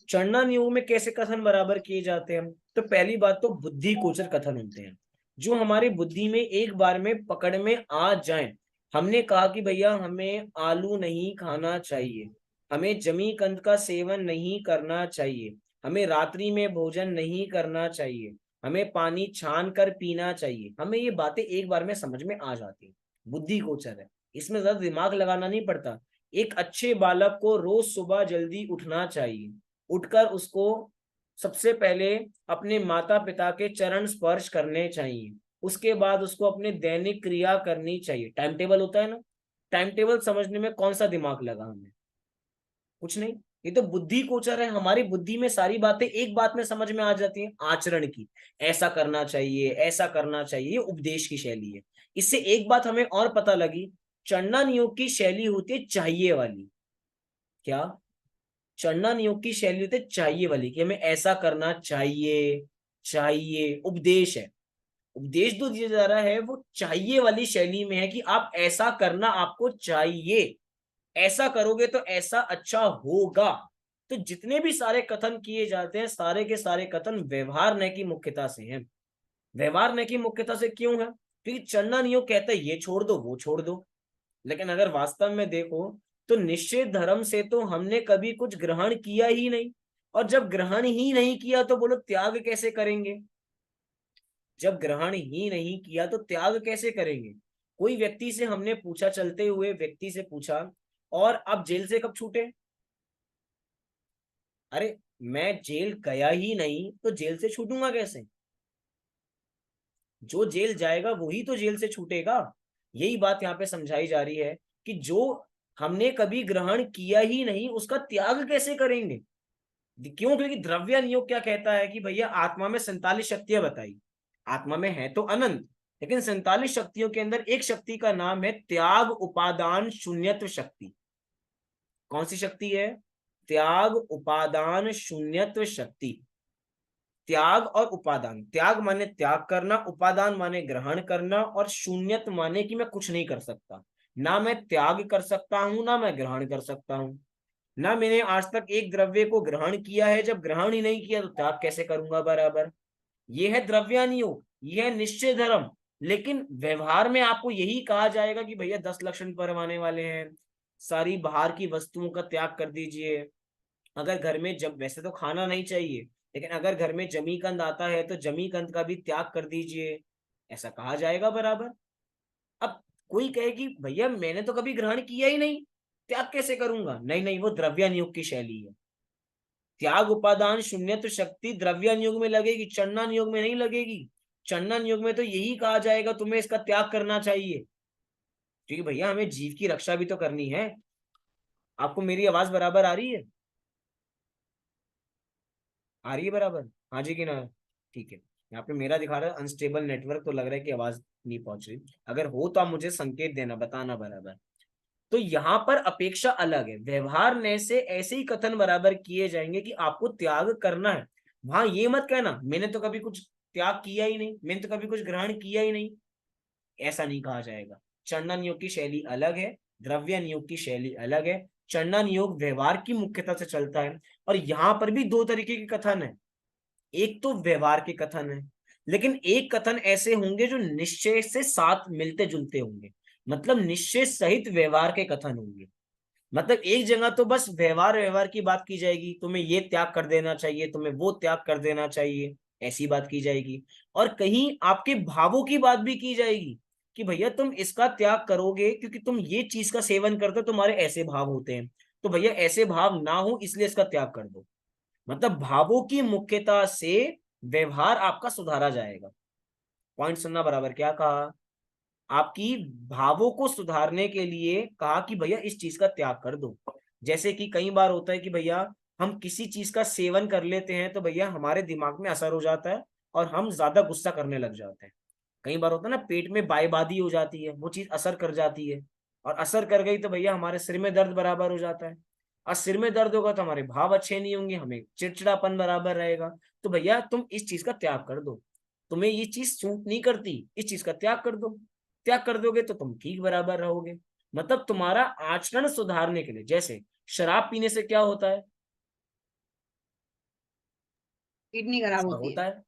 चंडन योग में कैसे कथन बराबर किए जाते हैं? तो पहली बात तो बुद्धि गोचर कथन होते हैं, जो हमारी बुद्धि में एक बार में पकड़ में आ जाएं। हमने कहा कि भैया हमें आलू नहीं खाना चाहिए, हमें जमी कंद का सेवन नहीं करना चाहिए, हमें रात्रि में भोजन नहीं करना चाहिए, हमें पानी छान कर पीना चाहिए, हमें ये बातें एक बार में समझ में आ जाती है, बुद्धि गोचर है, इसमें ज्यादा दिमाग लगाना नहीं पड़ता। एक अच्छे बालक को रोज सुबह जल्दी उठना चाहिए, उठकर उसको सबसे पहले अपने माता पिता के चरण स्पर्श करने चाहिए, उसके बाद उसको अपने दैनिक क्रिया करनी चाहिए। टाइम टेबल होता है ना, टाइम टेबल समझने में कौन सा दिमाग लगा हमें? कुछ नहीं। ये तो बुद्धि गोचर है, हमारी बुद्धि में सारी बातें एक बात में समझ में आ जाती हैं, आचरण की, ऐसा करना चाहिए ऐसा करना चाहिए, ये उपदेश की शैली है। इससे एक बात हमें और पता लगी, चंडन योग की शैली होती है चाहिए वाली। क्या? चंडन योग की शैली होती है चाहिए वाली, कि हमें ऐसा करना चाहिए, चाहिए उपदेश है। उपदेश जो दिया जा रहा है वो चाहिए वाली शैली में है, कि आप ऐसा करना आपको चाहिए, ऐसा करोगे तो ऐसा अच्छा होगा। तो जितने भी सारे कथन किए जाते हैं सारे के सारे कथन व्यवहार न्याय की मुख्यता से हैं। व्यवहार न्याय की मुख्यता से क्यों है? क्योंकि चंडन योग कहता है ये छोड़ दो वो छोड़ दो, लेकिन अगर वास्तव में देखो तो निश्चित धर्म से तो हमने कभी कुछ ग्रहण किया ही नहीं, और जब ग्रहण ही नहीं किया तो बोलो त्याग कैसे करेंगे? जब ग्रहण ही नहीं किया तो त्याग कैसे करेंगे? कोई व्यक्ति से हमने पूछा, चलते हुए व्यक्ति से पूछा, और आप जेल से कब छूटे? अरे मैं जेल गया ही नहीं तो जेल से छूटूंगा कैसे? जो जेल जाएगा वही तो जेल से छूटेगा। यही बात यहाँ पे समझाई जा रही है कि जो हमने कभी ग्रहण किया ही नहीं उसका त्याग कैसे करेंगे। क्यों? क्योंकि द्रव्य नियोग क्या कहता है कि भैया आत्मा में 47 शक्तियां बताई, आत्मा में है तो अनंत, लेकिन 47 शक्तियों के अंदर एक शक्ति का नाम है त्याग उपादान शून्यत्व शक्ति। कौन सी शक्ति है? त्याग उपादान शून्यत्व शक्ति। त्याग और उपादान, त्याग माने त्याग करना, उपादान माने ग्रहण करना, और शून्यत्व माने कि मैं कुछ नहीं कर सकता। ना मैं त्याग कर सकता हूं ना मैं ग्रहण कर सकता हूं। ना मैंने आज तक एक द्रव्य को ग्रहण किया है, जब ग्रहण ही नहीं किया तो त्याग कैसे करूंगा बराबर। ये है द्रव्यानुयोग, ये है निश्चय धर्म। लेकिन व्यवहार में आपको यही कहा जाएगा कि भैया 10 लक्षण परवाने वाले हैं, सारी बाहर की वस्तुओं का त्याग कर दीजिए। अगर घर में जब, वैसे तो खाना नहीं चाहिए, लेकिन अगर घर में जमीकंद आता है तो जमीकंद का भी त्याग कर दीजिए, ऐसा कहा जाएगा बराबर। अब कोई कहे कि भैया मैंने तो कभी ग्रहण किया ही नहीं, त्याग कैसे करूंगा? नहीं नहीं, वो द्रव्यानुयोग की शैली है। त्याग उपादान शून्यत्व शक्ति द्रव्यानुयोग में लगेगी, चंडानुयोग में नहीं लगेगी। चंडानुयोग में तो यही कहा जाएगा तुम्हें इसका त्याग करना चाहिए, क्योंकि भैया हमें जीव की रक्षा भी तो करनी है। आपको मेरी आवाज बराबर आ रही है? आ रही है बराबर? हाँ जी कि ना? ठीक है। यहाँ पे मेरा दिखा रहा है अनस्टेबल नेटवर्क, तो लग रहा है कि आवाज नहीं पहुंच रही। अगर हो तो आप मुझे संकेत देना, बताना बराबर। तो यहाँ पर अपेक्षा अलग है, व्यवहार ने से ऐसे ही कथन बराबर किए जाएंगे कि आपको त्याग करना है। वहां ये मत कहना मैंने तो कभी कुछ त्याग किया ही नहीं, मैंने तो कभी कुछ ग्रहण किया ही नहीं, ऐसा नहीं कहा जाएगा। चंडन योग की शैली अलग है, द्रव्य नियोग की शैली अलग है। चंडन योग व्यवहार की मुख्यता से चलता है, और यहाँ पर भी दो तरीके के कथन है। एक तो व्यवहार के कथन है, लेकिन एक कथन ऐसे होंगे जो निश्चय से साथ मिलते जुलते होंगे, मतलब निश्चय सहित व्यवहार के कथन होंगे। मतलब एक जगह तो बस व्यवहार व्यवहार की बात की जाएगी, तुम्हें ये त्याग कर देना चाहिए, तुम्हें वो त्याग कर देना चाहिए, ऐसी बात की जाएगी। और कहीं आपके भावों की बात भी की जाएगी कि भैया तुम इसका त्याग करोगे क्योंकि तुम ये चीज का सेवन करते हो, तुम्हारे ऐसे भाव होते हैं, तो भैया ऐसे भाव ना हो इसलिए इसका त्याग कर दो। मतलब भावों की मुख्यता से व्यवहार आपका सुधारा जाएगा। पॉइंट सुनना बराबर, क्या कहा? आपकी भावों को सुधारने के लिए कहा कि भैया इस चीज का त्याग कर दो। जैसे कि कई बार होता है कि भैया हम किसी चीज का सेवन कर लेते हैं तो भैया हमारे दिमाग में असर हो जाता है और हम ज्यादा गुस्सा करने लग जाते हैं। कई बार होता है ना, पेट में बायबादी हो जाती है, वो चीज असर कर जाती है, और असर कर गई तो भैया हमारे सिर में दर्द बराबर हो जाता है। और सिर में दर्द होगा तो हमारे भाव अच्छे नहीं होंगे, हमें चिड़चिड़ापन बराबर रहेगा। तो भैया तुम इस चीज का त्याग कर दो, तुम्हें ये चीज सूट नहीं करती, इस चीज का त्याग कर दो। त्याग कर दोगे तो तुम ठीक बराबर रहोगे। मतलब तुम्हारा आचरण सुधारने के लिए, जैसे शराब पीने से क्या होता है? किडनी खराब क्या होती है। होता है?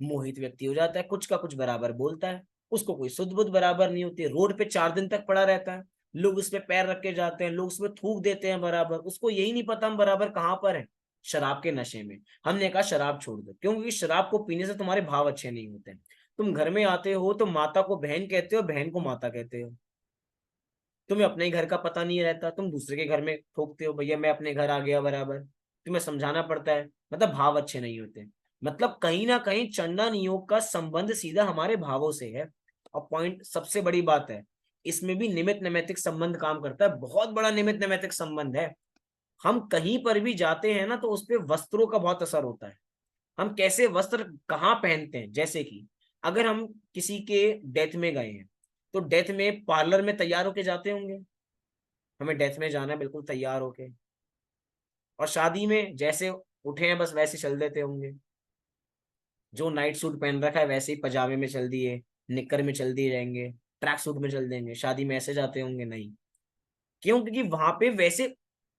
मोहित व्यक्ति हो जाता है, कुछ का कुछ बराबर बोलता है, उसको कोई सुध बुध बराबर नहीं होती, रोड पे 4 दिन तक पड़ा रहता है, लोग उस पे पैर रख के जाते हैं, लोग उस पे थूक देते हैं बराबर, उसको यही नहीं पता हम बराबर कहाँ पर है, शराब के नशे में। हमने कहा शराब छोड़ दो, क्योंकि शराब को पीने से तुम्हारे भाव अच्छे नहीं होते। तुम घर में आते हो तो माता को बहन कहते हो, बहन को माता कहते हो। तुम्हें अपने घर का पता नहीं रहता, तुम दूसरे के घर में ठोकते हो, भैया मैं अपने घर आ गया बराबर, तुम्हें समझाना पड़ता है, मतलब भाव अच्छे नहीं होते। मतलब कहीं ना कहीं चंडन योग का संबंध सीधा हमारे भावों से है। और पॉइंट सबसे बड़ी बात है, इसमें भी निमित्त नैमित्तिक संबंध काम करता है, बहुत बड़ा निमित्त नैमित्तिक संबंध है। हम कहीं पर भी जाते हैं ना तो उस पर वस्त्रों का बहुत असर होता है, हम कैसे वस्त्र कहाँ पहनते हैं। जैसे कि अगर हम किसी के डेथ में गए हैं तो डेथ में पार्लर में तैयार होके जाते होंगे, हमें डेथ में जाना है बिल्कुल तैयार होके, और शादी में जैसे उठे हैं बस वैसे चल देते होंगे, जो नाइट सूट पहन रखा है वैसे ही पजामे में चल दिए, निक्कर में चल दिए जाएंगे, ट्रैक सूट में चल देंगे, शादी में ऐसे जाते होंगे? नहीं। क्यों? क्योंकि वहां पे वैसे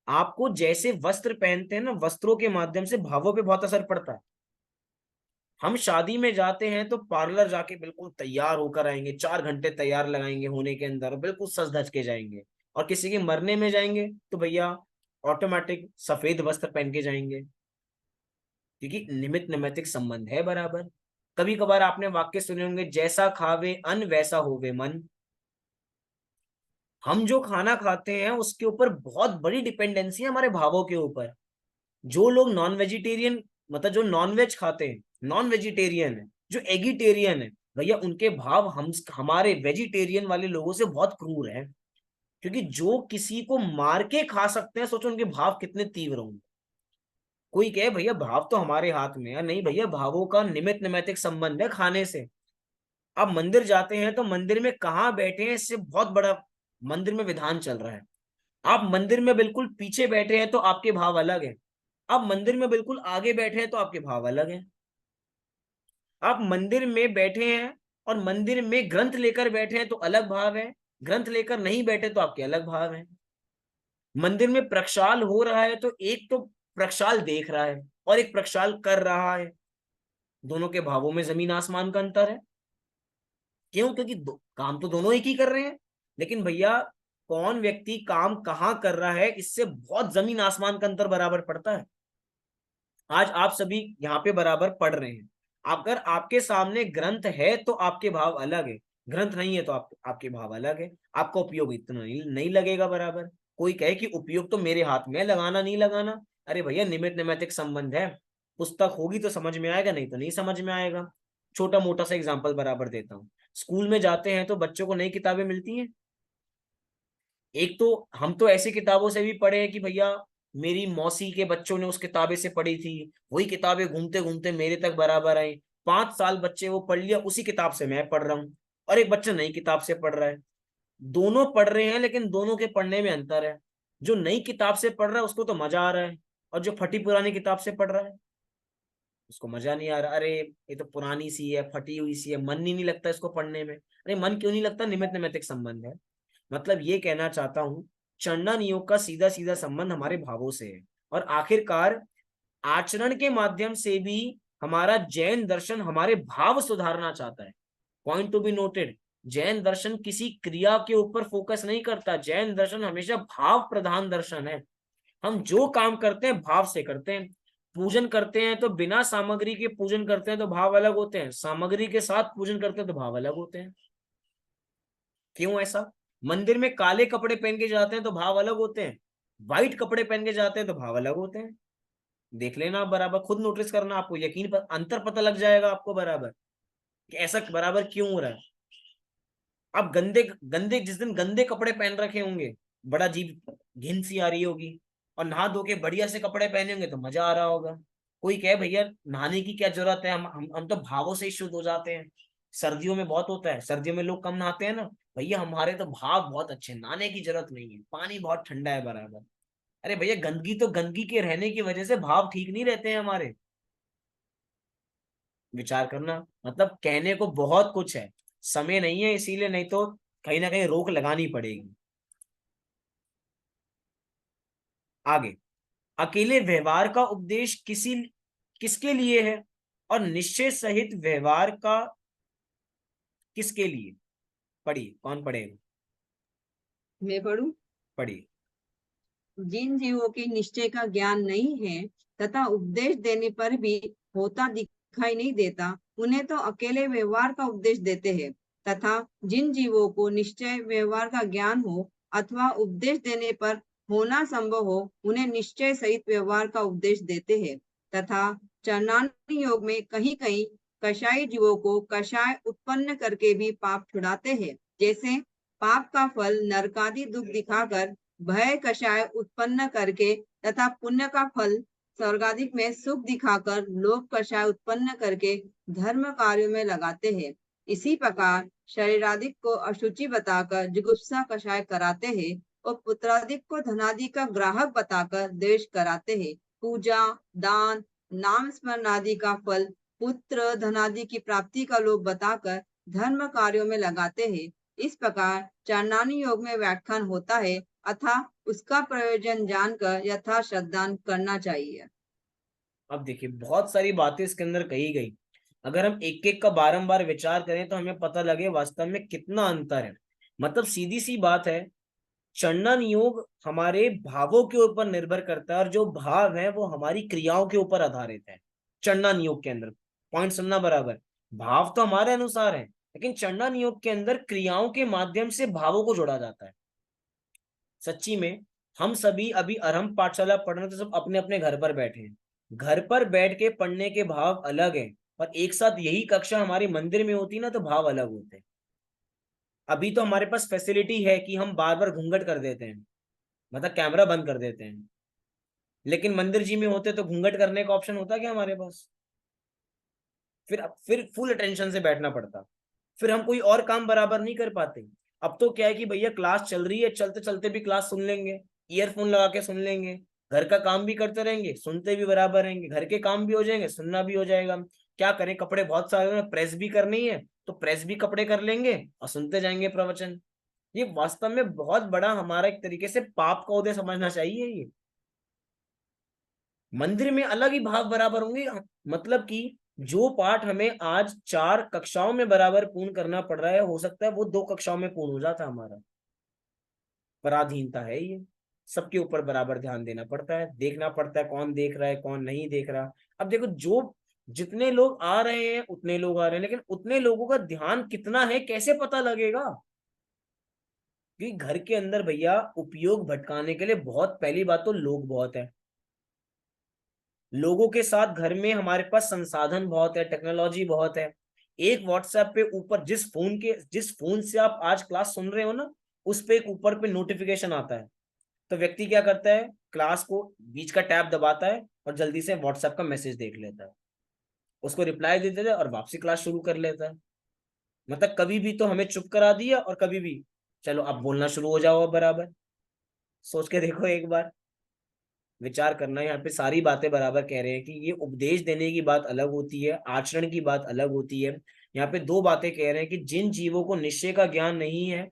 आपको जैसे वस्त्र पहनते हैं ना, वस्त्रों के माध्यम से भावों पे बहुत असर पड़ता है। हम शादी में जाते हैं तो पार्लर जाके बिल्कुल तैयार होकर आएंगे, 4 घंटे तैयार लगाएंगे होने के अंदर, बिल्कुल सज धज के जाएंगे। और किसी के मरने में जाएंगे तो भैया ऑटोमेटिक सफेद वस्त्र पहन के जाएंगे, क्योंकि निमित्त नैमित्तिक संबंध है बराबर। कभी कभार आपने वाक्य सुने होंगे, जैसा खावे अन्न वैसा होवे मन। हम जो खाना खाते हैं उसके ऊपर बहुत बड़ी डिपेंडेंसी है हमारे भावों के ऊपर। जो लोग नॉन वेजिटेरियन, मतलब जो नॉन वेज खाते हैं, नॉन वेजिटेरियन है, जो एगिटेरियन है, भैया उनके भाव हम हमारे वेजिटेरियन वाले लोगों से बहुत क्रूर है, क्योंकि जो किसी को मार के खा सकते हैं, सोचो उनके भाव कितने तीव्र होंगे। कोई कहे भैया भाव तो हमारे हाथ में है, नहीं भैया, भावों का निमित्त नैमित्तिक संबंध है खाने से। आप मंदिर जाते हैं तो मंदिर में कहाँ बैठे हैं इससे बहुत बड़ा मंदिर में विधान चल रहा है। आप मंदिर में बिल्कुल पीछे बैठे हैं तो आपके भाव अलग है, आप मंदिर में बिल्कुल आगे बैठे हैं तो आपके भाव अलग है। आप मंदिर में बैठे हैं और मंदिर में ग्रंथ लेकर बैठे हैं तो अलग भाव है, ग्रंथ लेकर नहीं बैठे तो आपके अलग भाव है। मंदिर में प्रक्षाल हो रहा है तो एक तो प्रक्षाल देख रहा है और एक प्रक्षाल कर रहा है, दोनों के भावों में जमीन आसमान का अंतर है। क्यों? क्योंकि काम तो दोनों एक ही कर रहे हैं, लेकिन भैया कौन व्यक्ति काम कहाँ कर रहा है इससे बहुत जमीन आसमान का अंतर बराबर पड़ता है। आज आप सभी यहाँ पे बराबर पढ़ रहे हैं, अगर आपके सामने ग्रंथ है तो आपके भाव अलग है, ग्रंथ नहीं है तो आपके भाव अलग है, आपका उपयोग इतना नहीं लगेगा बराबर। कोई कहे कि उपयोग तो मेरे हाथ में है, लगाना नहीं लगाना, अरे भैया निमित्त नैमित्तिक संबंध है, पुस्तक होगी तो समझ में आएगा, नहीं तो नहीं समझ में आएगा। छोटा मोटा सा एग्जाम्पल बराबर देता हूँ, स्कूल में जाते हैं तो बच्चों को नई किताबें मिलती हैं। एक तो हम तो ऐसी किताबों से भी पढ़े हैं कि भैया मेरी मौसी के बच्चों ने उस किताबें से पढ़ी थी, वही किताबें घूमते घूमते मेरे तक बराबर आई, 5 साल बच्चे वो पढ़ लिया, उसी किताब से मैं पढ़ रहा हूँ, और एक बच्चा नई किताब से पढ़ रहा है। दोनों पढ़ रहे हैं लेकिन दोनों के पढ़ने में अंतर है। जो नई किताब से पढ़ रहा है उसको तो मजा आ रहा है, और जो फटी पुरानी किताब से पढ़ रहा है उसको मजा नहीं आ रहा। अरे ये तो पुरानी सी है, फटी हुई सी है, मन ही नहीं लगता इसको पढ़ने में। अरे मन क्यों नहीं लगता? निमित्त नैमित्तिक संबंध है। मतलब ये कहना चाहता हूं, चंडन योग का सीधा सीधा संबंध हमारे भावों से है। और आखिरकार आचरण के माध्यम से भी हमारा जैन दर्शन हमारे भाव सुधारना चाहता है। Point to be noted, Jain दर्शन किसी क्रिया के ऊपर फोकस नहीं करता, जैन दर्शन हमेशा भाव प्रधान दर्शन है। हम जो काम करते हैं भाव से करते हैं। पूजन करते हैं तो बिना सामग्री के पूजन करते हैं तो भाव अलग होते हैं, सामग्री के साथ पूजन करते हैं तो भाव अलग होते हैं। क्यों ऐसा? मंदिर में काले कपड़े पहन के जाते हैं तो भाव अलग होते हैं, व्हाइट कपड़े पहन के जाते हैं तो भाव अलग होते हैं। देख लेना आप बराबर, खुद नोटिस करना, आपको यकीन पर अंतर पता लग जाएगा आपको बराबर कि ऐसा बराबर क्यों हो रहा है। आप गंदे गंदे जिस दिन गंदे कपड़े पहन रखे होंगे, बड़ा अजीब घिन सी आ रही होगी, और नहा धो के बढ़िया से कपड़े पहने होंगे तो मजा आ रहा होगा। कोई कहे भैया नहाने की क्या जरूरत है, हम तो भावों से ही शुद्ध हो जाते हैं। सर्दियों में बहुत होता है, सर्दियों में लोग कम नहाते हैं ना, भैया हमारे तो भाव बहुत अच्छे, नहाने की जरूरत नहीं है, पानी बहुत ठंडा है बराबर। अरे भैया गंदगी तो गंदगी के रहने की वजह से भाव ठीक नहीं रहते हैं हमारे। विचार करना, मतलब कहने को बहुत कुछ है, समय नहीं है इसीलिए, नहीं तो कहीं ना कहीं रोक लगानी पड़ेगी। आगे, अकेले व्यवहार का उपदेश किसके लिए है, और निश्चय सहित व्यवहार का किसके लिए? पढ़िए, कौन पढ़ेगा? मैं पढ़ूं? पढ़िए। जिन जीवों की निश्चय का ज्ञान नहीं है तथा उपदेश देने पर भी होता दिखाई नहीं देता, उन्हें तो अकेले व्यवहार का उपदेश देते हैं। तथा जिन जीवों को निश्चय व्यवहार का ज्ञान हो अथवा उपदेश देने पर होना संभव हो, उन्हें निश्चय सहित व्यवहार का उपदेश देते हैं। तथा चरणानी योग में कहीं कहीं कषाय जीवों को कषाय उत्पन्न करके भी पाप छुड़ाते हैं। जैसे पाप का फल नरकादि दुख दिखाकर भय कषाय उत्पन्न करके तथा पुण्य का फल स्वर्गाधिक में सुख दिखाकर लोभ कषाय उत्पन्न करके धर्म कार्यों में लगाते हैं। इसी प्रकार शरीराधिक को अशुचि बताकर जुगुप्सा कषाय कराते हैं और पुत्राधिक को धनादि का ग्राहक बताकर द्वेष कराते हैं। पूजा, दान, नाम स्मरण आदि का फल पुत्र धनादि की प्राप्ति का लोभ बताकर धर्म कार्यों में लगाते हैं। इस प्रकार चांडानी योग में व्याख्यान होता है, अथा उसका प्रयोजन जानकर यथा श्रद्धान करना चाहिए। अब देखिए बहुत सारी बातें इसके अंदर कही गई, अगर हम एक एक का बारंबार विचार करें तो हमें पता लगे वास्तव में कितना अंतर है। मतलब सीधी सी बात है, चंडन योग हमारे भावों के ऊपर निर्भर करता है, और जो भाव है वो हमारी क्रियाओं के ऊपर आधारित है। चंडन योग के अंदर पॉइंट सुनना बराबर, भाव तो हमारे अनुसार है, लेकिन चंडन योग के अंदर क्रियाओं के माध्यम से भावों को जोड़ा जाता है। सच्ची में हम सभी अभी आरंभ पाठशाला पढ़ रहे तो सब अपने अपने घर पर बैठे हैं, घर पर बैठ के पढ़ने के भाव अलग है, और एक साथ यही कक्षा हमारी मंदिर में होती ना तो भाव अलग होते। अभी तो हमारे पास फैसिलिटी है कि हम बार बार घूंघट कर देते हैं, मतलब कैमरा बंद कर देते हैं, लेकिन मंदिर जी में होते तो घूंघट करने का ऑप्शन होता क्या हमारे पास? फिर फुल अटेंशन से बैठना पड़ता, फिर हम कोई और काम बराबर नहीं कर पाते। अब तो क्या है कि भैया क्लास चल रही है, चलते चलते भी क्लास सुन लेंगे, ईयरफोन लगा के सुन लेंगे, घर का काम भी करते रहेंगे, सुनते भी बराबर रहेंगे, घर के काम भी हो जाएंगे, सुनना भी हो जाएगा। क्या करें, कपड़े बहुत सारे हैं, प्रेस भी करनी है तो प्रेस भी कपड़े कर लेंगे और सुनते जाएंगे प्रवचन। ये वास्तव में बहुत बड़ा हमारा एक तरीके से पाप का उदय समझना चाहिए। ये मंदिर में अलग ही भाव बराबर होंगे, मतलब कि जो पाठ हमें आज 4 कक्षाओं में बराबर पूर्ण करना पड़ रहा है, हो सकता है वो 2 कक्षाओं में पूर्ण हो जाता हमारा। पराधीनता है ये, सबके ऊपर बराबर ध्यान देना पड़ता है, देखना पड़ता है कौन देख रहा है कौन नहीं देख रहा। अब देखो, जो जितने लोग आ रहे हैं उतने लोग आ रहे हैं, लेकिन उतने लोगों का ध्यान कितना है कैसे पता लगेगा? कि घर के अंदर भैया उपयोग भटकाने के लिए बहुत, पहली बात तो लोग बहुत है, लोगों के साथ घर में हमारे पास संसाधन बहुत है, टेक्नोलॉजी बहुत है। एक व्हाट्सएप पे ऊपर जिस फोन से आप आज क्लास सुन रहे हो ना, उस पे एक ऊपर पे नोटिफिकेशन आता है, तो व्यक्ति क्या करता है, क्लास को बीच का टैब दबाता है और जल्दी से व्हाट्सएप का मैसेज देख लेता है, उसको रिप्लाई दे देता है और वापसी क्लास शुरू कर लेता है। मतलब कभी भी तो हमें चुप करा दिया और कभी भी चलो अब बोलना शुरू हो जाओ अब बराबर। सोच के देखो एक बार, विचार करना। यहाँ पे सारी बातें बराबर कह रहे हैं कि ये उपदेश देने की बात अलग होती है, आचरण की बात अलग होती है। यहाँ पे 2 बातें कह रहे हैं कि जिन जीवों को निश्चय का ज्ञान नहीं है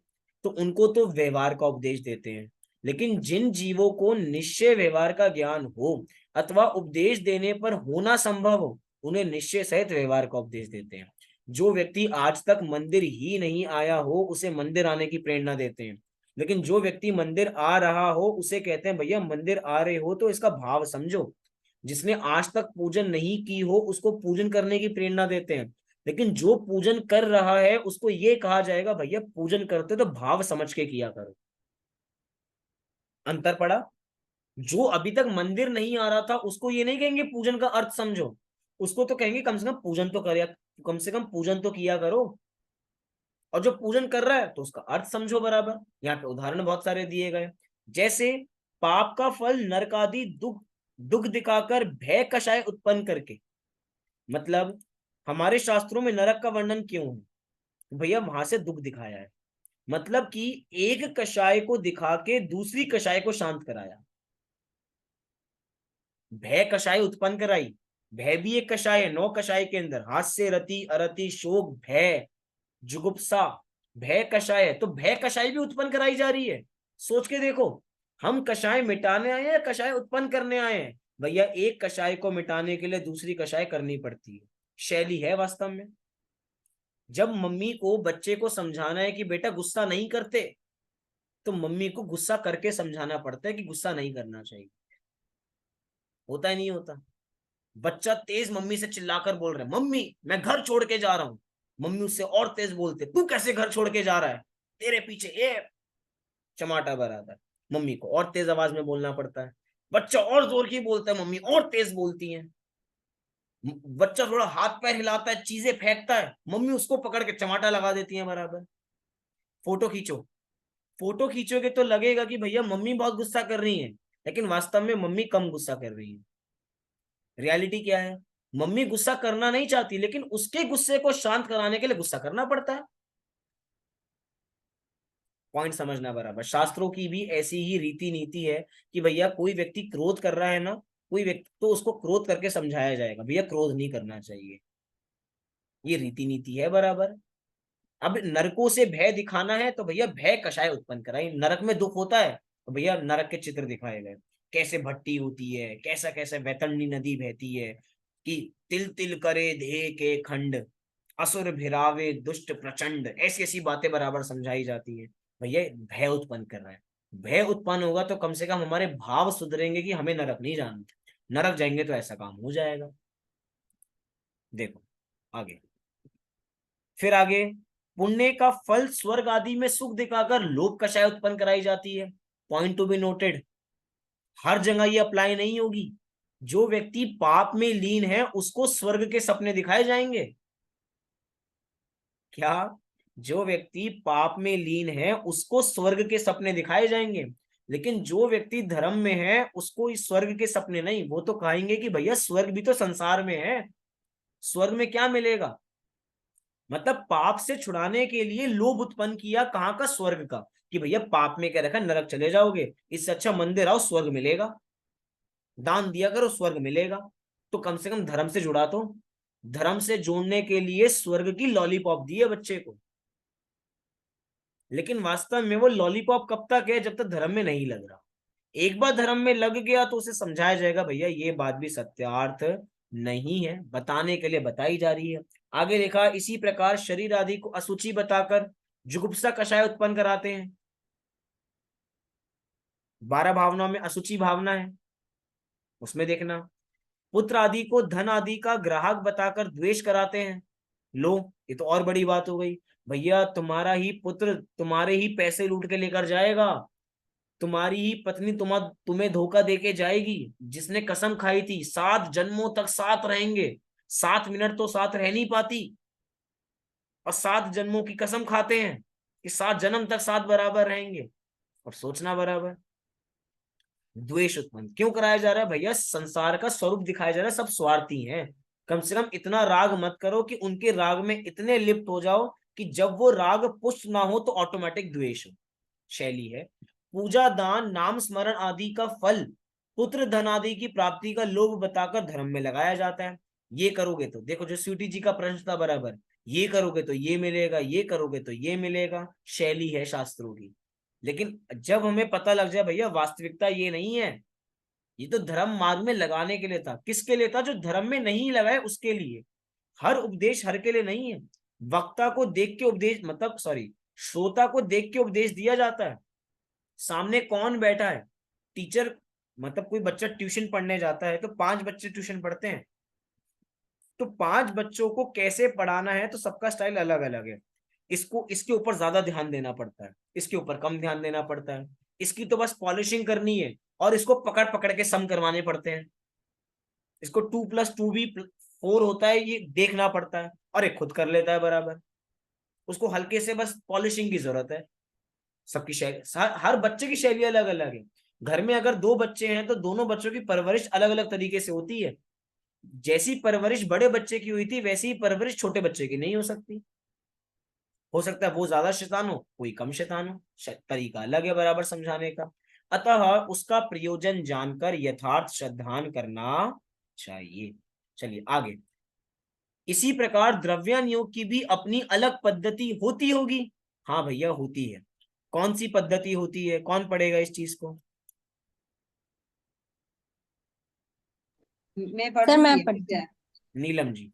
तो उनको तो व्यवहार का उपदेश देते हैं, लेकिन जिन जीवों को निश्चय व्यवहार का ज्ञान हो अथवा उपदेश देने पर होना संभव हो, उन्हें निश्चय सहित व्यवहार का उपदेश देते हैं। जो व्यक्ति आज तक मंदिर ही नहीं आया हो उसे मंदिर आने की प्रेरणा देते हैं, लेकिन जो व्यक्ति मंदिर आ रहा हो उसे कहते हैं भैया मंदिर आ रहे हो तो इसका भाव समझो। जिसने आज तक पूजन नहीं की हो उसको पूजन करने की प्रेरणा देते हैं, लेकिन जो पूजन कर रहा है उसको ये कहा जाएगा भैया पूजन करते तो भाव समझ के किया करो। अंतर पड़ा? जो अभी तक मंदिर नहीं आ रहा था उसको ये नहीं कहेंगे पूजन का अर्थ समझो, उसको तो कहेंगे कम से कम पूजन तो कर, कम से कम पूजन तो किया करो। और जो पूजन कर रहा है तो उसका अर्थ समझो बराबर। यहाँ पे उदाहरण बहुत सारे दिए गए, जैसे पाप का फल नरक आदि दुख दुख दिखाकर भय कषाय उत्पन्न करके। मतलब हमारे शास्त्रों में नरक का वर्णन क्यों है भैया? वहां से दुख दिखाया है, मतलब कि एक कषाय को दिखा के दूसरी कषाय को शांत कराया, भय कषाय उत्पन्न कराई। भय भी एक कषाय है, 9 कषाय के अंदर हास्य रति अरति शोक भय जुगुप्सा, भय कषाय है, तो भय कषाय भी उत्पन्न कराई जा रही है। सोच के देखो, हम कषाय मिटाने आए हैं या कषाय उत्पन्न करने आए हैं? भैया एक कषाय को मिटाने के लिए दूसरी कषाय करनी पड़ती है, शैली है वास्तव में। जब मम्मी को बच्चे को समझाना है कि बेटा गुस्सा नहीं करते, तो मम्मी को गुस्सा करके समझाना पड़ता है कि गुस्सा नहीं करना चाहिए। होता है नहीं होता? बच्चा तेज मम्मी से चिल्लाकर बोल रहा है मम्मी मैं घर छोड़ के जा रहा हूं, मम्मी उससे और तेज बोलते तू कैसे घर छोड़ के जा रहा है, तेरे पीछे ये चमाटा बराबर। मम्मी को और तेज आवाज में बोलना पड़ता है, बच्चा और जोर की बोलता है, मम्मी और तेज बोलती है। बच्चा थोड़ा हाथ पैर हिलाता है, चीजें फेंकता है, मम्मी उसको पकड़ के चमाटा लगा देती है बराबर। फोटो खींचो, फोटो खींचोगे तो लगेगा कि भैया मम्मी बहुत गुस्सा कर रही है, लेकिन वास्तव में मम्मी कम गुस्सा कर रही है। रियलिटी क्या है? मम्मी गुस्सा करना नहीं चाहती, लेकिन उसके गुस्से को शांत कराने के लिए गुस्सा करना पड़ता है। पॉइंट समझना बराबर। शास्त्रों की भी ऐसी ही रीति नीति है कि भैया कोई व्यक्ति क्रोध कर रहा है ना, कोई व्यक्ति, तो उसको क्रोध करके समझाया जाएगा भैया क्रोध नहीं करना चाहिए, ये रीति नीति है बराबर। अब नरकों से भय दिखाना है तो भैया भय कषाय उत्पन्न कराई। नरक में दुख होता है तो भैया नरक के चित्र दिखाए गए, कैसे भट्टी होती है, कैसा कैसे वैतरणी नदी बहती है, कि तिल तिल करे देह के खंड, असुर भिरावे दुष्ट प्रचंड, ऐसी ऐसी बातें बराबर समझाई जाती है। भैया भय उत्पन्न कर रहा है, भय उत्पन्न होगा तो कम से कम हमारे भाव सुधरेंगे कि हमें नरक नहीं जाना, नरक जाएंगे तो ऐसा काम हो जाएगा। देखो आगे, फिर आगे पुण्य का फल स्वर्ग आदि में सुख दिखाकर लोभ कषाय उत्पन्न कराई जाती है। पॉइंट टू बी नोटेड, हर जगह ये अप्लाई नहीं होगी। जो व्यक्ति पाप में लीन है उसको स्वर्ग के सपने दिखाए जाएंगे क्या? जो व्यक्ति पाप में लीन है उसको स्वर्ग के सपने दिखाए जाएंगे, लेकिन जो व्यक्ति धर्म में है उसको इस स्वर्ग के सपने नहीं। वो तो कहेंगे कि भैया स्वर्ग भी तो संसार में है, स्वर्ग में क्या मिलेगा। मतलब पाप से छुड़ाने के लिए लोभ उत्पन्न किया, कहाँ का? स्वर्ग का, कि भैया पाप में क्या रखा, नरक चले जाओगे, इससे अच्छा मंदिर आओ स्वर्ग मिलेगा, दान दिया करो स्वर्ग मिलेगा। तो कम से कम धर्म से जुड़ा, तो धर्म से जोड़ने के लिए स्वर्ग की लॉलीपॉप दी है बच्चे को। लेकिन वास्तव में वो लॉलीपॉप कब तक है? जब तक धर्म में नहीं लग रहा। एक बार धर्म में लग गया तो उसे समझाया जाएगा भैया ये बात भी सत्यार्थ नहीं है, बताने के लिए बताई जा रही है। आगे लिखा, इसी प्रकार शरीर आदि को असुचि बताकर जुगुप्सा कषाय उत्पन्न कराते हैं। 12 भावनाओं में असुचि भावना है, उसमें देखना। पुत्र आदि को धन आदि का ग्राहक बताकर द्वेष कराते हैं। लो, ये तो और बड़ी बात हो गई। भैया तुम्हारा ही पुत्र तुम्हारे ही पैसे लूट के लेकर जाएगा, तुम्हारी ही पत्नी तुम्हें धोखा देके जाएगी। जिसने कसम खाई थी 7 जन्मों तक साथ रहेंगे, 7 मिनट तो साथ रह नहीं पाती, और 7 जन्मों की कसम खाते हैं कि 7 जन्म तक साथ बराबर रहेंगे। और सोचना बराबर, द्वेष उत्पन्न क्यों कराया जा रहा है? भैया संसार का स्वरूप दिखाया जा रहा है, सब स्वार्थी हैं। कम से कम इतना राग मत करो कि उनके राग में इतने लिप्त हो जाओ कि जब वो राग पुष्ट ना हो तो ऑटोमेटिक द्वेष हो। शैली है, पूजा दान नाम स्मरण आदि का फल पुत्र धन आदि की प्राप्ति का लोभ बताकर धर्म में लगाया जाता है। ये करोगे तो, देखो जो स्वीटी जी का प्रश्न था बराबर, ये करोगे तो ये मिलेगा, ये करोगे तो ये मिलेगा, शैली है शास्त्रों की। लेकिन जब हमें पता लग जाए भैया वास्तविकता ये नहीं है, ये तो धर्म मार्ग में लगाने के लिए था। किसके लिए था? जो धर्म में नहीं लगाए उसके लिए। हर उपदेश हर के लिए नहीं है। वक्ता को देख के उपदेश, मतलब सॉरी, श्रोता को देख के उपदेश दिया जाता है। सामने कौन बैठा है, टीचर, मतलब कोई बच्चा ट्यूशन पढ़ने जाता है तो 5 बच्चे ट्यूशन पढ़ते हैं, तो 5 बच्चों को कैसे पढ़ाना है तो सबका स्टाइल अलग अलग है। इसको इसके ऊपर ज्यादा ध्यान देना पड़ता है, इसके ऊपर कम ध्यान देना पड़ता है, इसकी तो बस पॉलिशिंग करनी है, और इसको पकड़ पकड़ के सम करवाने पड़ते हैं। इसको 2+2 भी 4 होता है ये देखना पड़ता है, और एक खुद कर लेता है बराबर। उसको हल्के से बस पॉलिशिंग की जरूरत है। सबकी शैली, हर बच्चे की शैली अलग अलग है। घर में अगर 2 बच्चे हैं तो दोनों बच्चों की परवरिश अलग अलग तरीके से होती है। जैसी परवरिश बड़े बच्चे की हुई थी वैसी ही परवरिश छोटे बच्चे की नहीं हो सकती। हो सकता है वो ज्यादा शैतान हो, कोई कम शैतान हो, तरीका अलग है बराबर समझाने का। अतः उसका प्रयोजन जानकर यथार्थ श्रद्धान करना चाहिए। चलिए आगे। इसी प्रकार द्रव्यान योग की भी अपनी अलग पद्धति होती होगी। हाँ भैया होती है। कौन सी पद्धति होती है? कौन पढ़ेगा इस चीज को? मैं पढ़ सर मैं दूंगी, पढ़ती ठीक है। हूँ। नीलम जी।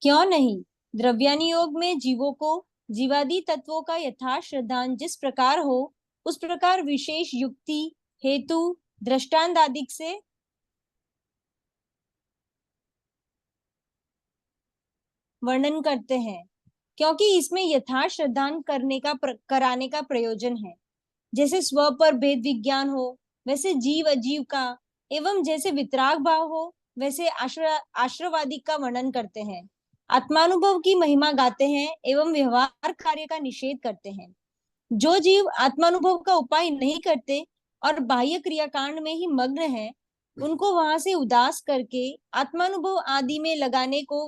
क्यों नहीं, द्रव्यानि योग में जीवों को जीवादि तत्वों का यथार्थ श्रद्धान जिस प्रकार हो उस प्रकार विशेष युक्ति हेतु दृष्टांत आदि से वर्णन करते हैं, क्योंकि इसमें यथार्थ श्रद्धान कराने का प्रयोजन है। जैसे स्व पर भेद विज्ञान हो वैसे जीव अजीव का, एवं जैसे वितराग भाव हो वैसे आश्रवादी का वर्णन करते हैं। आत्मानुभव की महिमा गाते हैं एवं व्यवहार कार्य का निषेध करते हैं। जो जीव आत्मानुभव का उपाय नहीं करते और बाह्य क्रियाकांड में ही मग्न है, उनको वहां से उदास करके आत्मानुभव आदि में लगाने को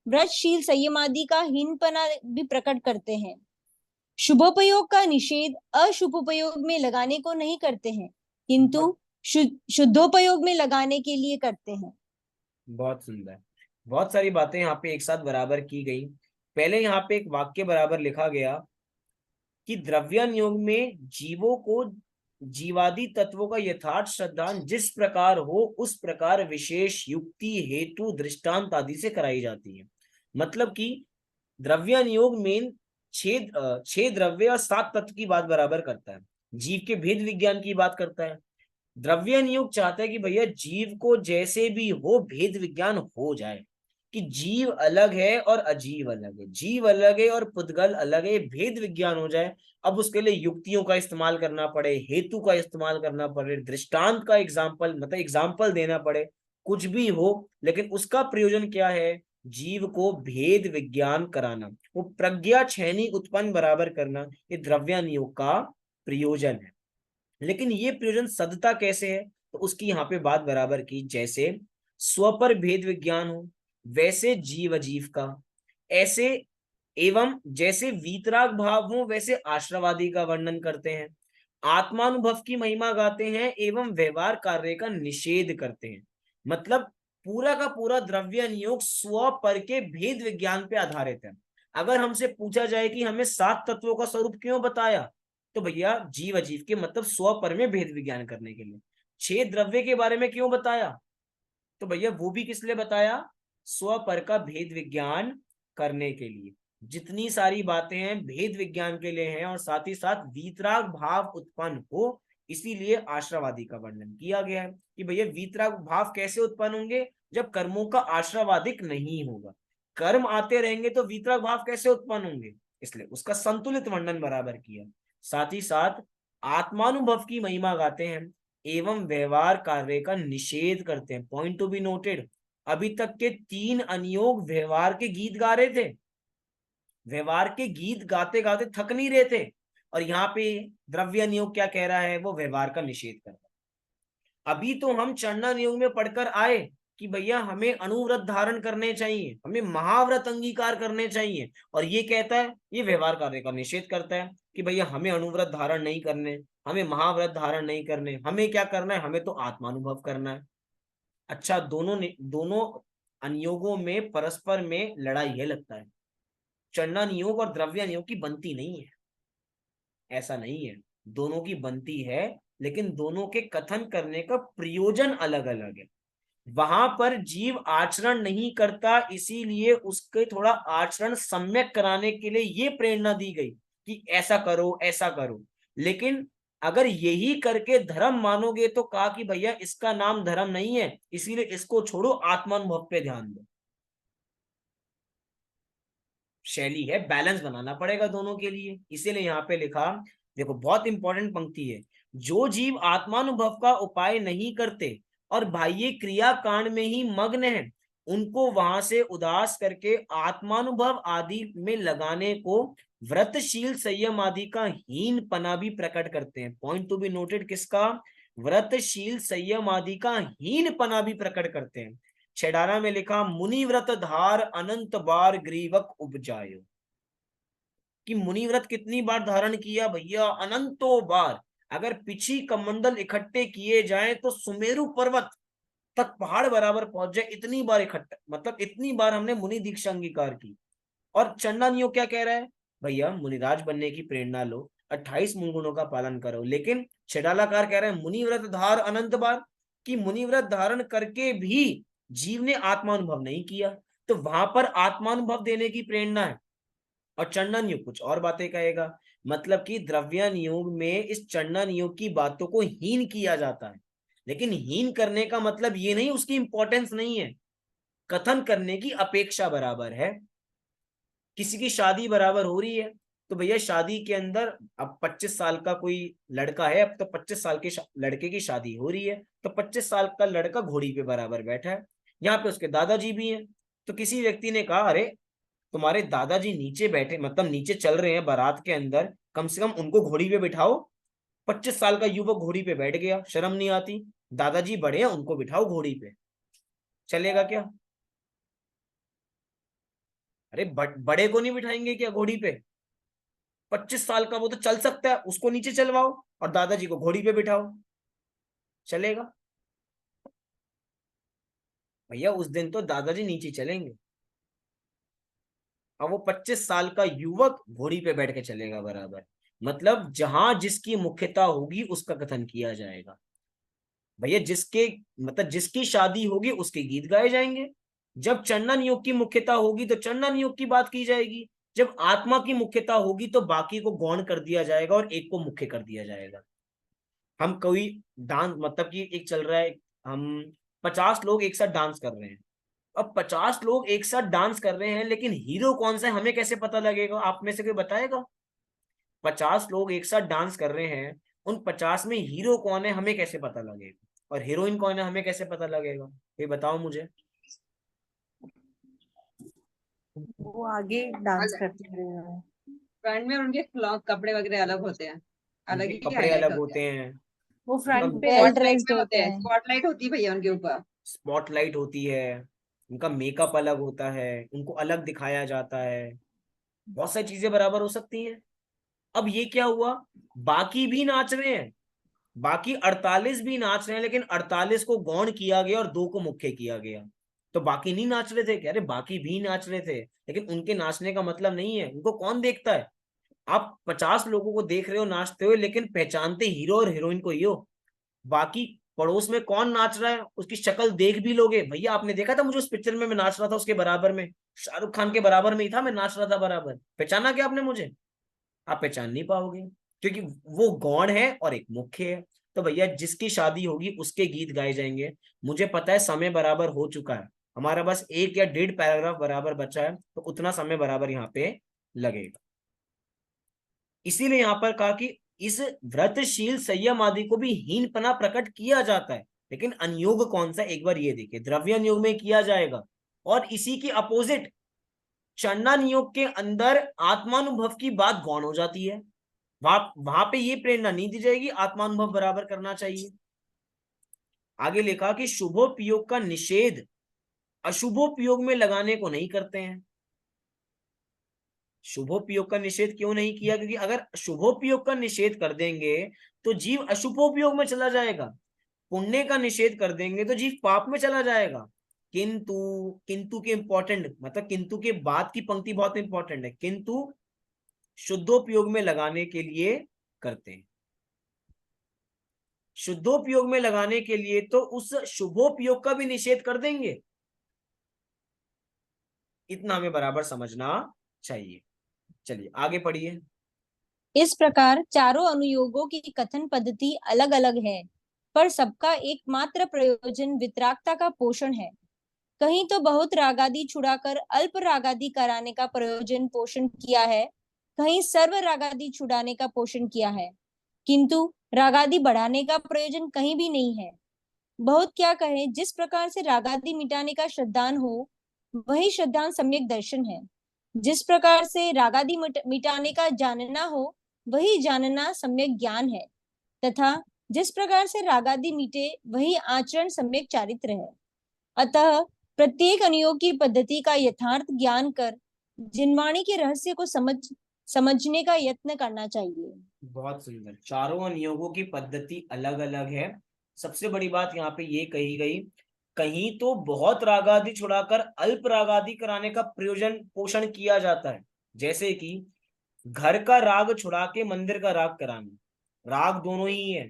व्रतशील संयम आदि का हीनपना भी प्रकट करते हैं। शुभोपयोग का निषेध अशुभोपयोग में लगाने को नहीं करते हैं, किंतु शुद्धोपयोग में लगाने के लिए करते हैं। बहुत सुंदर, बहुत सारी बातें यहाँ पे एक साथ बराबर की गई। पहले यहाँ पे एक वाक्य बराबर लिखा गया कि द्रव्यान योग में जीवों को जीवादि तत्वों का यथार्थ श्रद्धान जिस प्रकार हो उस प्रकार विशेष युक्ति हेतु दृष्टांत आदि से कराई जाती है। मतलब कि द्रव्यान योग में 6 द्रव्य और 7 तत्व की बात बराबर करता है, जीव के भेद विज्ञान की बात करता है। द्रव्यान योग चाहता है कि भैया जीव को जैसे भी हो भेद विज्ञान हो जाए, कि जीव अलग है और अजीव अलग है, जीव अलग है और पुद्गल अलग है, भेद विज्ञान हो जाए। अब उसके लिए युक्तियों का इस्तेमाल करना पड़े, हेतु का इस्तेमाल करना पड़े, दृष्टांत का एग्जाम्पल मतलब एग्जाम्पल देना पड़े, कुछ भी हो, लेकिन उसका प्रयोजन क्या है? जीव को भेद विज्ञान कराना, वो प्रज्ञा छेनी उत्पन्न बराबर करना, ये द्रव्यानियोग का प्रयोजन है। लेकिन ये प्रयोजन सदता कैसे है? तो उसकी यहाँ पे बात बराबर की, जैसे स्व पर भेद विज्ञान हो वैसे जीव अजीव का, ऐसे एवं जैसे वीतराग भाव हो वैसे आश्रवादी का वर्णन करते हैं, आत्मानुभव की महिमा गाते हैं एवं व्यवहार कार्य का निषेध करते हैं। मतलब पूरा का पूरा द्रव्य नियोग स्व पर के भेद विज्ञान पे आधारित है। अगर हमसे पूछा जाए कि हमें 7 तत्वों का स्वरूप क्यों बताया, तो भैया जीव अजीव के मतलब स्व पर में भेद विज्ञान करने के लिए। 6 द्रव्य के बारे में क्यों बताया, तो भैया वो भी किस लिए बताया? स्व पर का भेद विज्ञान करने के लिए। जितनी सारी बातें हैं भेद विज्ञान के लिए हैं, और साथ ही साथ वीतराग भाव उत्पन्न हो, इसीलिए आश्रवादी का वर्णन किया गया है कि भैया वीतराग भाव कैसे उत्पन्न होंगे? जब कर्मों का आश्रवादिक नहीं होगा, कर्म आते रहेंगे तो वीतराग भाव कैसे उत्पन्न होंगे? इसलिए उसका संतुलित वर्णन बराबर किया। साथ ही साथ आत्मानुभव की महिमा गाते हैं एवं व्यवहार कार्य का निषेध करते हैं। पॉइंट टू बी नोटेड, अभी तक के 3 अनियोग व्यवहार के गीत गा रहे थे, व्यवहार के गीत गाते गाते थक नहीं रहे थे, और यहाँ पे द्रव्य नियोग क्या कह रहा है? वो व्यवहार का निषेध कर रहा है। अभी तो हम चरणा नियोग में पढ़कर आए कि भैया हमें अनुव्रत धारण करने चाहिए, हमें महाव्रत अंगीकार करने चाहिए, और ये कहता है, ये व्यवहार कार्य का निषेध करता है कि भैया हमें अनुव्रत धारण नहीं करने, हमें महाव्रत धारण नहीं करने, हमें क्या करना है? हमें तो आत्मानुभव करना है। अच्छा, दोनों अनियोगों में परस्पर में लड़ाई है लगता है। चरणा नियोग और द्रव्य नियोग की बनती नहीं है, ऐसा नहीं है, दोनों की बनती है, लेकिन दोनों के कथन करने का प्रयोजन अलग अलग है। वहां पर जीव आचरण नहीं करता, इसीलिए उसके थोड़ा आचरण सम्यक कराने के लिए ये प्रेरणा दी गई कि ऐसा करो ऐसा करो। लेकिन अगर यही करके धर्म मानोगे तो कहा कि भैया इसका नाम धर्म नहीं है, इसीलिए इसको छोड़ो, आत्मानुभव पे ध्यान दो। शैली है, बैलेंस बनाना पड़ेगा दोनों के लिए, इसीलिए यहाँ पे लिखा, देखो बहुत इंपॉर्टेंट पंक्ति है, जो जीव आत्मानुभव का उपाय नहीं करते और बाह्य क्रिया कांड में ही मग्न है, उनको वहां से उदास करके आत्मानुभव आदि में लगाने को व्रतशील संयम आदि का हीन पना भी प्रकट करते हैं। पॉइंट टू बी नोटेड, किसका? व्रतशील संयम आदि का हीन पना भी प्रकट करते हैं। छेडारा में लिखा, मुनिव्रत धार अनंत बार ग्रीवक उपजायो, कि मुनिव्रत कितनी बार धारण किया भैया? अनंतों बार। अगर पिछी कमंडल इकट्ठे किए जाएं तो सुमेरु पर्वत तक पहाड़ बराबर पहुंच जाए, इतनी बार इकट्ठा, मतलब इतनी बार हमने मुनि दीक्षा अंगीकार की। और चंदनियो क्या कह रहा है? भैया मुनिराज बनने की प्रेरणा लो, 28 मूल गुणों का पालन करो। लेकिन छेडालाकार कह रहे हैं मुनिव्रत धार अनंत बार, कि मुनिव्रत धारण करके भी जीव ने आत्मानुभव नहीं किया, तो वहां पर आत्मानुभव देने की प्रेरणा है। और चंडन योग कुछ और बातें कहेगा, मतलब कि द्रव्य नियोग में इस चंडन योग की बातों को हीन किया जाता है। लेकिन हीन करने का मतलब ये नहीं उसकी इंपॉर्टेंस नहीं है, कथन करने की अपेक्षा बराबर है। किसी की शादी बराबर हो रही है, तो भैया शादी के अंदर अब 25 साल का कोई लड़का है, अब तो 25 साल के लड़के की शादी हो रही है, तो 25 साल का लड़का घोड़ी पे बराबर बैठा है, यहाँ पे उसके दादाजी भी हैं। तो किसी व्यक्ति ने कहा, अरे तुम्हारे दादाजी नीचे बैठे, मतलब नीचे चल रहे हैं बारात के अंदर, कम से कम उनको घोड़ी पे बिठाओ। 25 साल का युवक घोड़ी पे बैठ गया, शर्म नहीं आती? दादाजी बड़े हैं, उनको बिठाओ घोड़ी पे, चलेगा क्या? अरे बड़े को नहीं बिठाएंगे क्या घोड़ी पे? 25 साल का वो तो चल सकता है, उसको नीचे चलवाओ और दादाजी को घोड़ी पे बिठाओ, चलेगा? भैया उस दिन तो दादाजी नीचे चलेंगे, अब वो 25 साल का युवक घोड़ी पे बैठ के चलेगा बराबर। मतलब जहां जिसकी मुख्यता होगी उसका कथन किया जाएगा। भैया जिसके मतलब जिसकी शादी होगी उसके गीत गाए जाएंगे। जब चंडन योग की मुख्यता होगी तो चंडन योग की बात की जाएगी, जब आत्मा की मुख्यता होगी तो बाकी को गौण कर दिया जाएगा और एक को मुख्य कर दिया जाएगा। हम कोई डांस, मतलब कि एक चल रहा है, हम 50 लोग एक साथ डांस कर रहे हैं, अब 50 लोग एक साथ डांस कर रहे हैं, लेकिन हीरो कौन सा है हमें कैसे पता लगेगा? आप में से कोई बताएगा? 50 लोग एक साथ डांस कर रहे हैं, उन 50 में हीरो कौन है हमें कैसे पता लगेगा? और हीरोइन कौन है हमें कैसे पता लगेगा? ये बताओ मुझे। वो आगे डांस करते हैं। फ्रंट में उनके कपड़े वगैरह अलग होते हैं, अलग उनके ही कपड़े हाईलाइट अलग होते होते हैं। हैं, वो फ्रंट पे वेल स्पॉटलाइट ड्रेस्ड में होते होते हैं, हैं। स्पॉटलाइट होती है भैया उनके ऊपर। स्पॉटलाइट होती है, उनका मेकअप अलग होता है, उनको अलग दिखाया जाता है, बहुत सारी चीजें बराबर हो सकती हैं। अब ये क्या हुआ, बाकी भी नाच रहे हैं, बाकी 48 भी नाच रहे हैं, लेकिन 48 को गौण किया गया और 2 को मुख्य किया गया। तो बाकी नहीं नाच रहे थे क्या? अरे बाकी भी नाच रहे थे, लेकिन उनके नाचने का मतलब नहीं है, उनको कौन देखता है? आप 50 लोगों को देख रहे हो नाचते हुए, लेकिन पहचानते हीरो और हीरोइन को ही हो। बाकी पड़ोस में कौन नाच रहा है उसकी शक्ल देख भी लोगे। भैया आपने देखा था मुझे उस पिक्चर में मैं नाच रहा था उसके बराबर में, शाहरुख खान के बराबर में ही था, मैं नाच रहा था बराबर। पहचाना क्या आपने मुझे? आप पहचान नहीं पाओगे, क्योंकि वो गौण है और एक मुख्य है। तो भैया जिसकी शादी होगी उसके गीत गाए जाएंगे। मुझे पता है समय बराबर हो चुका है, हमारा बस 1 या 1.5 पैराग्राफ बराबर बचा है, तो उतना समय बराबर यहाँ पे लगेगा। इसीलिए यहाँ पर कहा कि इस व्रतशील संयम आदि को भी हीनपना प्रकट किया जाता है। लेकिन अनियोग कौन सा, एक बार ये देखिए, द्रव्य नियोग में किया जाएगा। और इसी की अपोजिट चंडा नियोग के अंदर आत्मानुभव की बात गौण हो जाती है। वहां पे ये प्रेरणा नहीं दी जाएगी आत्मानुभव बराबर करना चाहिए। आगे लिखा कि शुभोपयोग का निषेध अशुभोपयोग में लगाने को नहीं करते हैं। शुभोपयोग का निषेध क्यों नहीं किया? क्योंकि अगर शुभोपयोग का निषेध कर देंगे तो जीव अशुभोपयोग में चला जाएगा, पुण्य का निषेध कर देंगे तो जीव पाप में चला जाएगा। किंतु, किंतु के इंपॉर्टेंट, मतलब किंतु के बाद की पंक्ति बहुत इंपॉर्टेंट है, किंतु शुद्धोपयोग में लगाने के लिए करते हैं। शुद्धोपयोग में लगाने के लिए तो उस शुभोपयोग का भी निषेध कर देंगे। इतना हमें बराबर समझना चाहिए। चलिए आगे पढ़िए। इस प्रकार चारों अनुयोगों की कथन पद्धति अलग अलग है, पर सबका एकमात्र प्रयोजन वितरागता का पोषण है। कहीं तो बहुत रागादि छुड़ाकर अल्प रागादि कराने का प्रयोजन पोषण किया है, कहीं सर्व रागादि छुड़ाने का पोषण किया है, किंतु रागादि बढ़ाने का प्रयोजन कहीं भी नहीं है। बहुत क्या कहे, जिस प्रकार से रागादि मिटाने का श्रद्धान हो वही श्रद्धान सम्यक दर्शन है, जिस प्रकार से रागादि मिटाने का जानना हो वही जानना सम्यक ज्ञान है, तथा जिस प्रकार से रागादि मिटे वही आचरण सम्यक चारित्र है। अतः प्रत्येक अनुयोग की पद्धति का यथार्थ ज्ञान कर जिनवाणी के रहस्य को समझने का यत्न करना चाहिए। बहुत सुंदर, चारों अनुयोगों की पद्धति अलग अलग है। सबसे बड़ी बात यहाँ पे ये कही गई, कहीं तो बहुत रागादि छुड़ाकर अल्प रागादि कराने का प्रयोजन पोषण किया जाता है। जैसे कि घर का राग छुड़ा के मंदिर का राग कराना, राग दोनों ही है,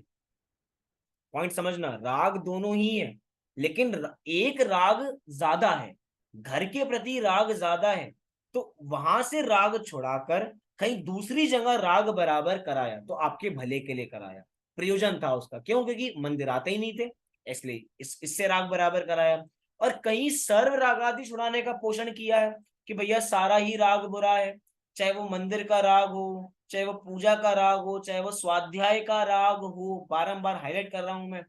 पॉइंट समझना, राग दोनों ही है, लेकिन एक राग ज्यादा है, घर के प्रति राग ज्यादा है, तो वहां से राग छुड़ाकर कहीं दूसरी जगह राग बराबर कराया, तो आपके भले के लिए कराया, प्रयोजन था उसका। क्यों? क्योंकि मंदिर आते ही नहीं थे, इसलिए इससे राग बराबर कराया। और कहीं सर्व रागादि छुड़ाने का पोषण किया है कि भैया सारा ही राग बुरा है, चाहे वो मंदिर का राग हो, चाहे वो पूजा का राग हो, चाहे वो स्वाध्याय का राग हो, बारंबार हाईलाइट कर रहा हूं मैं,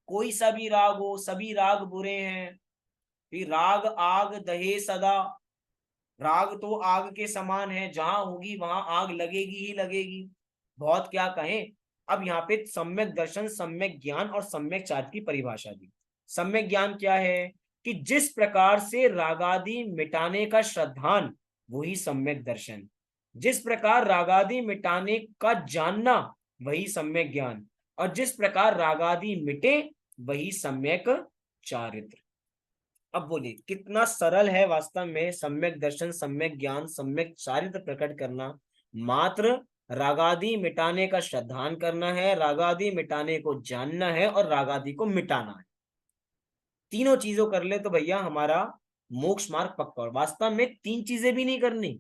कोई सा भी राग हो, सभी राग बुरे हैं। फिर राग आग दहे सदा, राग तो आग के समान है, जहां होगी वहां आग लगेगी ही लगेगी। बहुत क्या कहें। अब यहाँ पे सम्यक दर्शन, सम्यक ज्ञान और सम्यक चार्ज की परिभाषा दी। सम्यक ज्ञान क्या है कि जिस प्रकार से रागादि मिटाने का श्रद्धान वही सम्यक दर्शन, जिस प्रकार रागादि मिटाने का जानना वही सम्यक ज्ञान, और जिस प्रकार रागादि मिटे वही सम्यक चारित्र। अब बोलिए कितना सरल है वास्तव में सम्यक दर्शन, सम्यक ज्ञान, सम्यक चारित्र प्रकट करना। मात्र रागादि मिटाने का श्रद्धान करना है, रागादि मिटाने को जानना है और रागादि को मिटाना है। तीनों चीजों कर ले तो भैया हमारा मोक्ष मार्ग पक्का। और वास्तव में 3 चीजें भी नहीं करनी।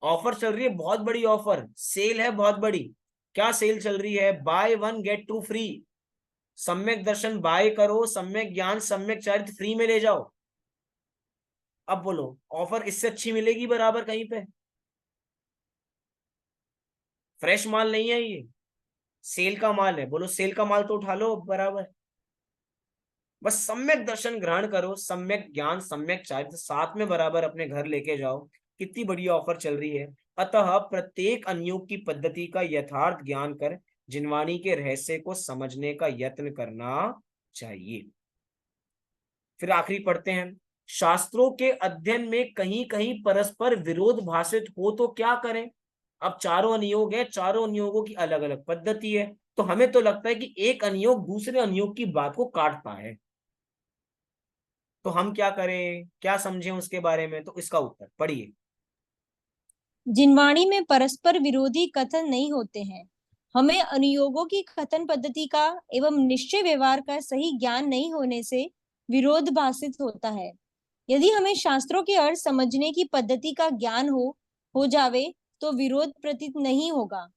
ऑफर चल रही है, बहुत बड़ी ऑफर, सेल है बहुत बड़ी। क्या सेल चल रही है? Buy 1 get 2 free. सम्यक दर्शन बाय करो, सम्यक ज्ञान, सम्यक चारित्र फ्री में ले जाओ। अब बोलो ऑफर इससे अच्छी मिलेगी बराबर कहीं पे? फ्रेश माल नहीं है ये, सेल का माल है। बोलो सेल का माल तो उठा लो बराबर। बस सम्यक दर्शन ग्रहण करो, सम्यक ज्ञान, सम्यक चारित्र साथ में बराबर अपने घर लेके जाओ। कितनी बढ़िया ऑफर चल रही है। अतः प्रत्येक अनियोग की पद्धति का यथार्थ ज्ञान कर जिनवाणी के रहस्य को समझने का यत्न करना चाहिए। फिर आखिरी पढ़ते हैं, शास्त्रों के अध्ययन में कहीं कहीं परस्पर विरोध भाषित हो तो क्या करें? अब चारों अनियोग है, चारों अनियोगों की अलग अलग पद्धति है, तो हमें तो लगता है कि एक अनियोग दूसरे अनियोग की बात को काटता है, तो हम क्या करें, क्या समझें उसके बारे में? तो इसका उत्तर पढ़िए। जिनवाणी में परस्पर विरोधी कथन नहीं होते हैं। हमें अनुयोगों की कथन पद्धति का एवं निश्चय व्यवहार का सही ज्ञान नहीं होने से विरोध भाषित होता है। यदि हमें शास्त्रों के अर्थ समझने की पद्धति का ज्ञान हो जावे तो विरोध प्रतीत नहीं होगा।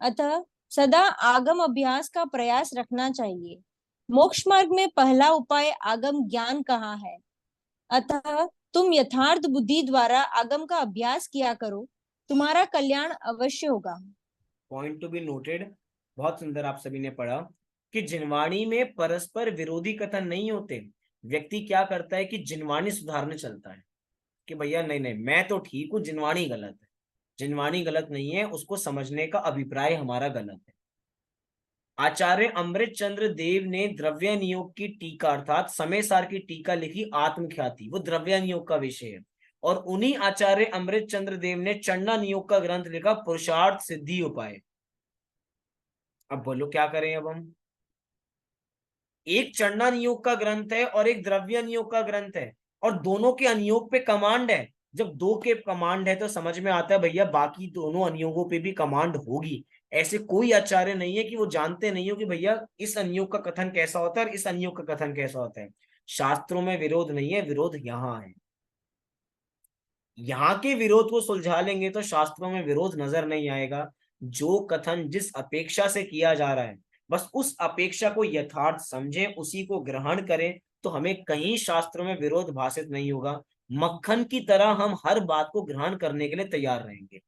अतः सदा आगम अभ्यास का प्रयास रखना चाहिए। मोक्ष मार्ग में पहला उपाय आगम ज्ञान कहाँ है। अतः तुम यथार्थ बुद्धि द्वारा आगम का अभ्यास किया करो, तुम्हारा कल्याण अवश्य होगा। Point to be noted. बहुत सुंदर आप सभी ने पढ़ा कि जिनवाणी में परस्पर विरोधी कथन नहीं होते। व्यक्ति क्या करता है कि जिनवाणी सुधारने चलता है कि भैया नहीं नहीं मैं तो ठीक हूं, जिनवाणी गलत है। जिनवाणी गलत नहीं है, उसको समझने का अभिप्राय हमारा गलत है। आचार्य अमृत चंद्र देव ने द्रव्य नियोग की टीका अर्थात समय सार की टीका लिखी आत्मख्याति, वो द्रव्य नियोग का विषय है। और उन्हीं आचार्य अमृत चंद्र देव ने चंडा नियोग का ग्रंथ लिखा पुरुषार्थ सिद्धि उपाय। अब बोलो क्या करें अब हम? एक चंडा नियोग का ग्रंथ है और एक द्रव्य नियोग का ग्रंथ है, और दोनों के अनियोग पे कमांड है। जब दो के कमांड है तो समझ में आता है भैया बाकी दोनों अनियोगों पे भी कमांड होगी। ऐसे कोई आचार्य नहीं है कि वो जानते नहीं हो कि भैया इस अनियोग का कथन कैसा होता है और इस अनियोग का कथन कैसा होता है। शास्त्रों में विरोध नहीं है, विरोध यहाँ है। यहाँ के विरोध को सुलझा लेंगे तो शास्त्रों में विरोध नजर नहीं आएगा। जो कथन जिस अपेक्षा से किया जा रहा है बस उस अपेक्षा को यथार्थ समझें, उसी को ग्रहण करें, तो हमें कहीं शास्त्रों में विरोध भाषित नहीं होगा। मक्खन की तरह हम हर बात को ग्रहण करने के लिए तैयार रहेंगे।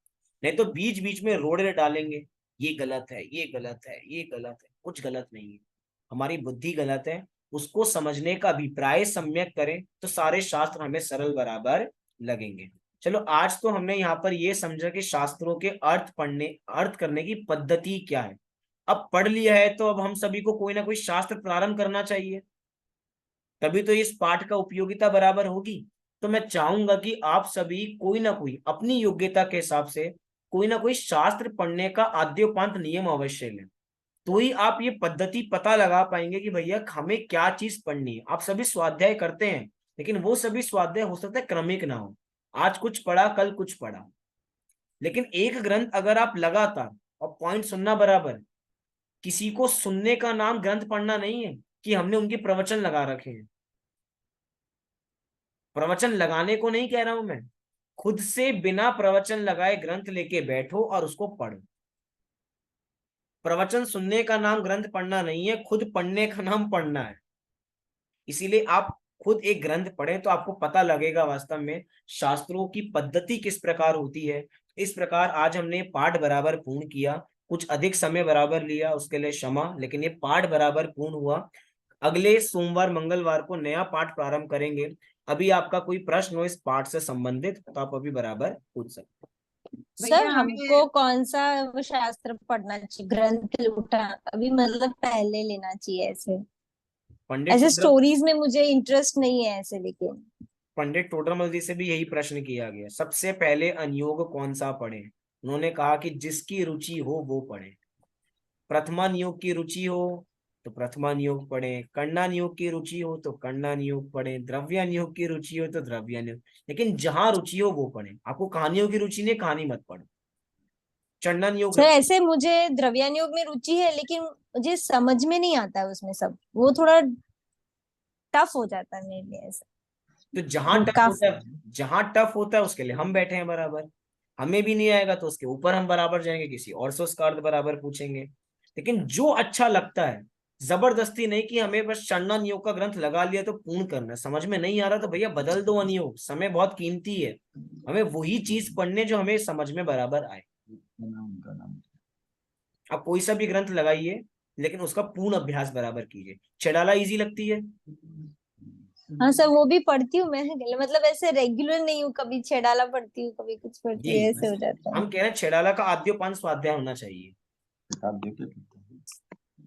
नहीं तो बीच बीच में रोड़े डालेंगे, ये गलत है, ये गलत है, ये गलत है। कुछ गलत नहीं है, हमारी बुद्धि गलत है। उसको समझने का अभिप्राय सम्यक करें तो सारे शास्त्र हमें सरल बराबर लगेंगे। चलो आज तो हमने यहाँ पर ये समझा कि शास्त्रों के अर्थ करने की पद्धति क्या है। अब पढ़ लिया है तो अब हम सभी को कोई ना कोई शास्त्र प्रारंभ करना चाहिए, तभी तो इस पाठ का उपयोगिता बराबर होगी। तो मैं चाहूंगा कि आप सभी कोई ना कोई अपनी योग्यता के हिसाब से कोई ना कोई शास्त्र पढ़ने का आद्योपांत नियम अवश्य लें, तो ही आप ये पद्धति पता लगा पाएंगे कि भैया हमें क्या चीज पढ़नी है। आप सभी स्वाध्याय करते हैं, लेकिन वो सभी स्वाध्याय हो सकता है क्रमिक ना हो, आज कुछ पढ़ा कल कुछ पढ़ा। लेकिन एक ग्रंथ अगर आप लगातार और पॉइंट सुनना बराबर, किसी को सुनने का नाम ग्रंथ पढ़ना नहीं है कि हमने उनके प्रवचन लगा रखे हैं। प्रवचन लगाने को नहीं कह रहा हूं मैं, खुद से बिना प्रवचन लगाए ग्रंथ लेके बैठो और उसको पढ़ो। प्रवचन सुनने का नाम ग्रंथ पढ़ना नहीं है, खुद पढ़ने का नाम पढ़ना है। इसीलिए आप खुद एक ग्रंथ पढ़ें तो आपको पता लगेगा वास्तव में शास्त्रों की पद्धति किस प्रकार होती है। इस प्रकार आज हमने पाठ बराबर पूर्ण किया, कुछ अधिक समय बराबर लिया उसके लिए क्षमा, लेकिन ये पाठ बराबर पूर्ण हुआ। अगले सोमवार मंगलवार को नया पाठ प्रारंभ करेंगे। अभी आपका कोई प्रश्न हो इस पाठ से संबंधित तो आप अभी बराबर पूछ सकते। सर भैया हमको हमें कौन सा वो शास्त्र पढ़ना चाहिए, ग्रंथ उठा अभी मतलब पहले लेना चाहिए? ऐसे पंडित ऐसे टोडर स्टोरीज में मुझे इंटरेस्ट नहीं है ऐसे, लेकिन पंडित टोडरमल जी से भी यही प्रश्न किया गया, सबसे पहले अनियोग कौन सा पढ़े। उन्होंने कहा कि जिसकी रुचि हो वो पढ़े। प्रथमा नियोग की रुचि हो तो प्रथमा नियोग पढ़े, कन्या नियोग की रुचि हो तो कन्या नियोग पढ़े, द्रव्य नियोग की रुचि हो तो द्रव्य नियोग, लेकिन जहां रुचि हो वो पढ़े। आपको कहानियों की रुचि नहीं, कहानी मत पढ़ो। चंडा नियोग सर ऐसे मुझे द्रव्यानुयोग में रुचि है, लेकिन मुझे समझ में नहीं आता है उसमें सब, वो थोड़ा टफ हो जाता है मेरे लिए ऐसे। तो जहां टफ होता काफी है, जहां टफ होता है उसके लिए हम बैठे हैं बराबर। हमें भी नहीं आएगा तो उसके ऊपर हम बराबर जाएंगे, किसी और से उसका अर्थ बराबर पूछेंगे। लेकिन जो अच्छा लगता है जबरदस्ती नहीं कि हमें बस चढ़ना नियोग का ग्रंथ लगा लिया तो पूर्ण करना है। समझ में नहीं आ रहा तो भैया बदल दो अनियोग, समय बहुत कीमती है। हमें वही चीज पढ़ने जो हमें समझ में बराबर आए। आप कोई सा भी ग्रंथ लगाइए लेकिन उसका पूर्ण अभ्यास बराबर कीजिए। चड़ाला इजी लगती है? हाँ सर, वो भी पढ़ती हूँ मैं, मतलब ऐसे रेगुलर नहीं हूँ, कभी छेड़ाला पढ़ती हूँ, कभी कुछ पढ़ती जी हूँ, ऐसे हो जाता है। हम कह रहे हैं छेड़ाला का आद्योपान स्वाध्याय होना चाहिए।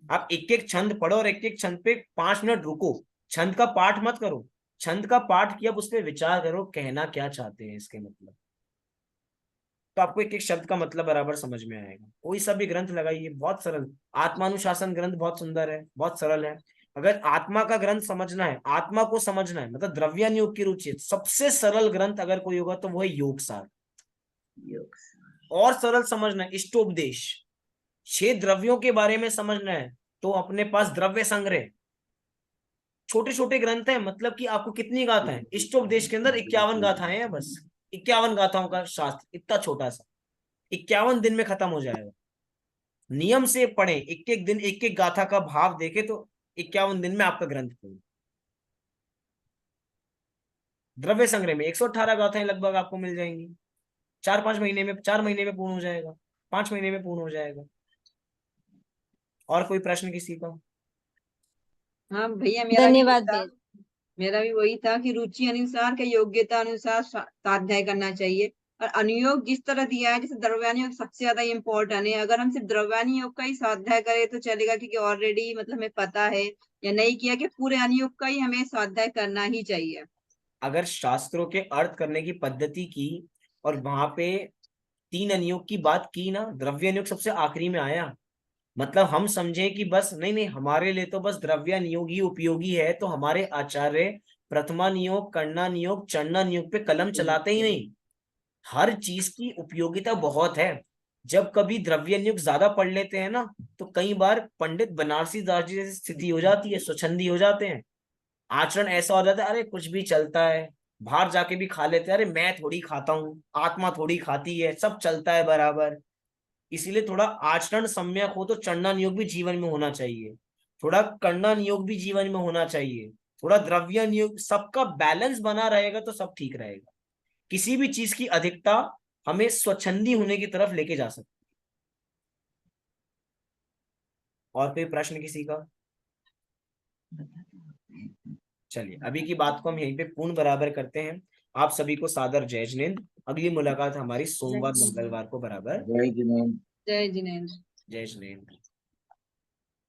आप एक एक छंद पढ़ो और एक एक छंद पे 5 मिनट रुको। छंद का पाठ मत करो, छंद का पाठ किया, उस पर विचार करो कहना क्या चाहते हैं इसके मतलब। तो आपको एक एक शब्द का मतलब बराबर समझ में आएगा। कोई सा भी ग्रंथ लगाइए, बहुत सरल। आत्मानुशासन ग्रंथ बहुत सुंदर है, बहुत सरल है। अगर आत्मा का ग्रंथ समझना है, आत्मा को समझना है, मतलब द्रव्यान योग की रुचि है, सबसे सरल ग्रंथ अगर कोई होगा तो वो है योग सार। और सरल समझना है इष्टोपदेश। 6 द्रव्यों के बारे में समझना है तो अपने पास द्रव्य संग्रह। छोटे छोटे ग्रंथ है, मतलब कि आपको कितनी गाथाएं, इष्टोपदेश के अंदर 51 गाथाएं हैं बस। 51 गाथाओं का शास्त्र, इतना छोटा सा, 51 दिन में खत्म हो जाएगा। नियम से पढ़े, एक एक दिन एक एक गाथा का भाव देखे तो 51 दिन में आपका ग्रंथ पूर्ण। द्रव्य संग्रह में 118 गाथाएं लगभग आपको मिल जाएंगी। 4-5 महीने में, 4 महीने में पूर्ण हो जाएगा, 5 महीने में पूर्ण हो जाएगा। और कोई प्रश्न किसी का? हाँ भैया, मेरा भी धन्यवाद था, वेद। मेरा भी वही था कि रुचि अनुसार के योग्यता अनुसार स्वाध्याय करना चाहिए। और अनुयोग जिस तरह दिया है, जैसे द्रव्यानी योग सबसे ज्यादा इम्पोर्टेंट है। अगर हम सिर्फ द्रव्यानी योग का ही स्वाध्याय करें तो चलेगा, क्योंकि ऑलरेडी मतलब हमें पता है या नहीं किया कि पूरे अनुयोग का ही हमें स्वाध्याय करना ही चाहिए। अगर शास्त्रों के अर्थ करने की पद्धति की और वहां पे 3 अनुयोग की बात की ना, द्रव्य अनुयोग सबसे आखिरी में आया, मतलब हम समझे कि बस नहीं नहीं हमारे लिए तो बस द्रव्य नियोग ही उपयोगी है, तो हमारे आचार्य प्रथमा नियोग, करना नियोग, चढ़ना नियोग पे कलम चलाते ही नहीं। हर चीज की उपयोगिता बहुत है। जब कभी द्रव्य नियोग ज्यादा पढ़ लेते हैं ना, तो कई बार पंडित बनारसी दास जी जैसी स्थिति हो जाती है, स्वच्छंदी हो जाते हैं। आचरण ऐसा हो जाता है, अरे कुछ भी चलता है, बाहर जाके भी खा लेते हैं, अरे मैं थोड़ी खाता हूँ, आत्मा थोड़ी खाती है, सब चलता है बराबर। इसीलिए थोड़ा आचरण सम्यक हो तो चढ़ना नियोग भी जीवन में होना चाहिए, थोड़ा करना नियोग भी जीवन में होना चाहिए, थोड़ा द्रव्य नियोग, सबका बैलेंस बना रहेगा तो सब ठीक रहेगा। किसी भी चीज की अधिकता हमें स्वच्छंदी होने की तरफ लेके जा सकती है। और कोई प्रश्न किसी का? चलिए अभी की बात को हम यहीं पे पूर्ण बराबर करते हैं। आप सभी को सादर जय जिनेंद्र। अगली मुलाकात हमारी सोमवार मंगलवार को बराबर। जय जिनेंद्र। जय जिनेंद्र। जय जिनेंद्र।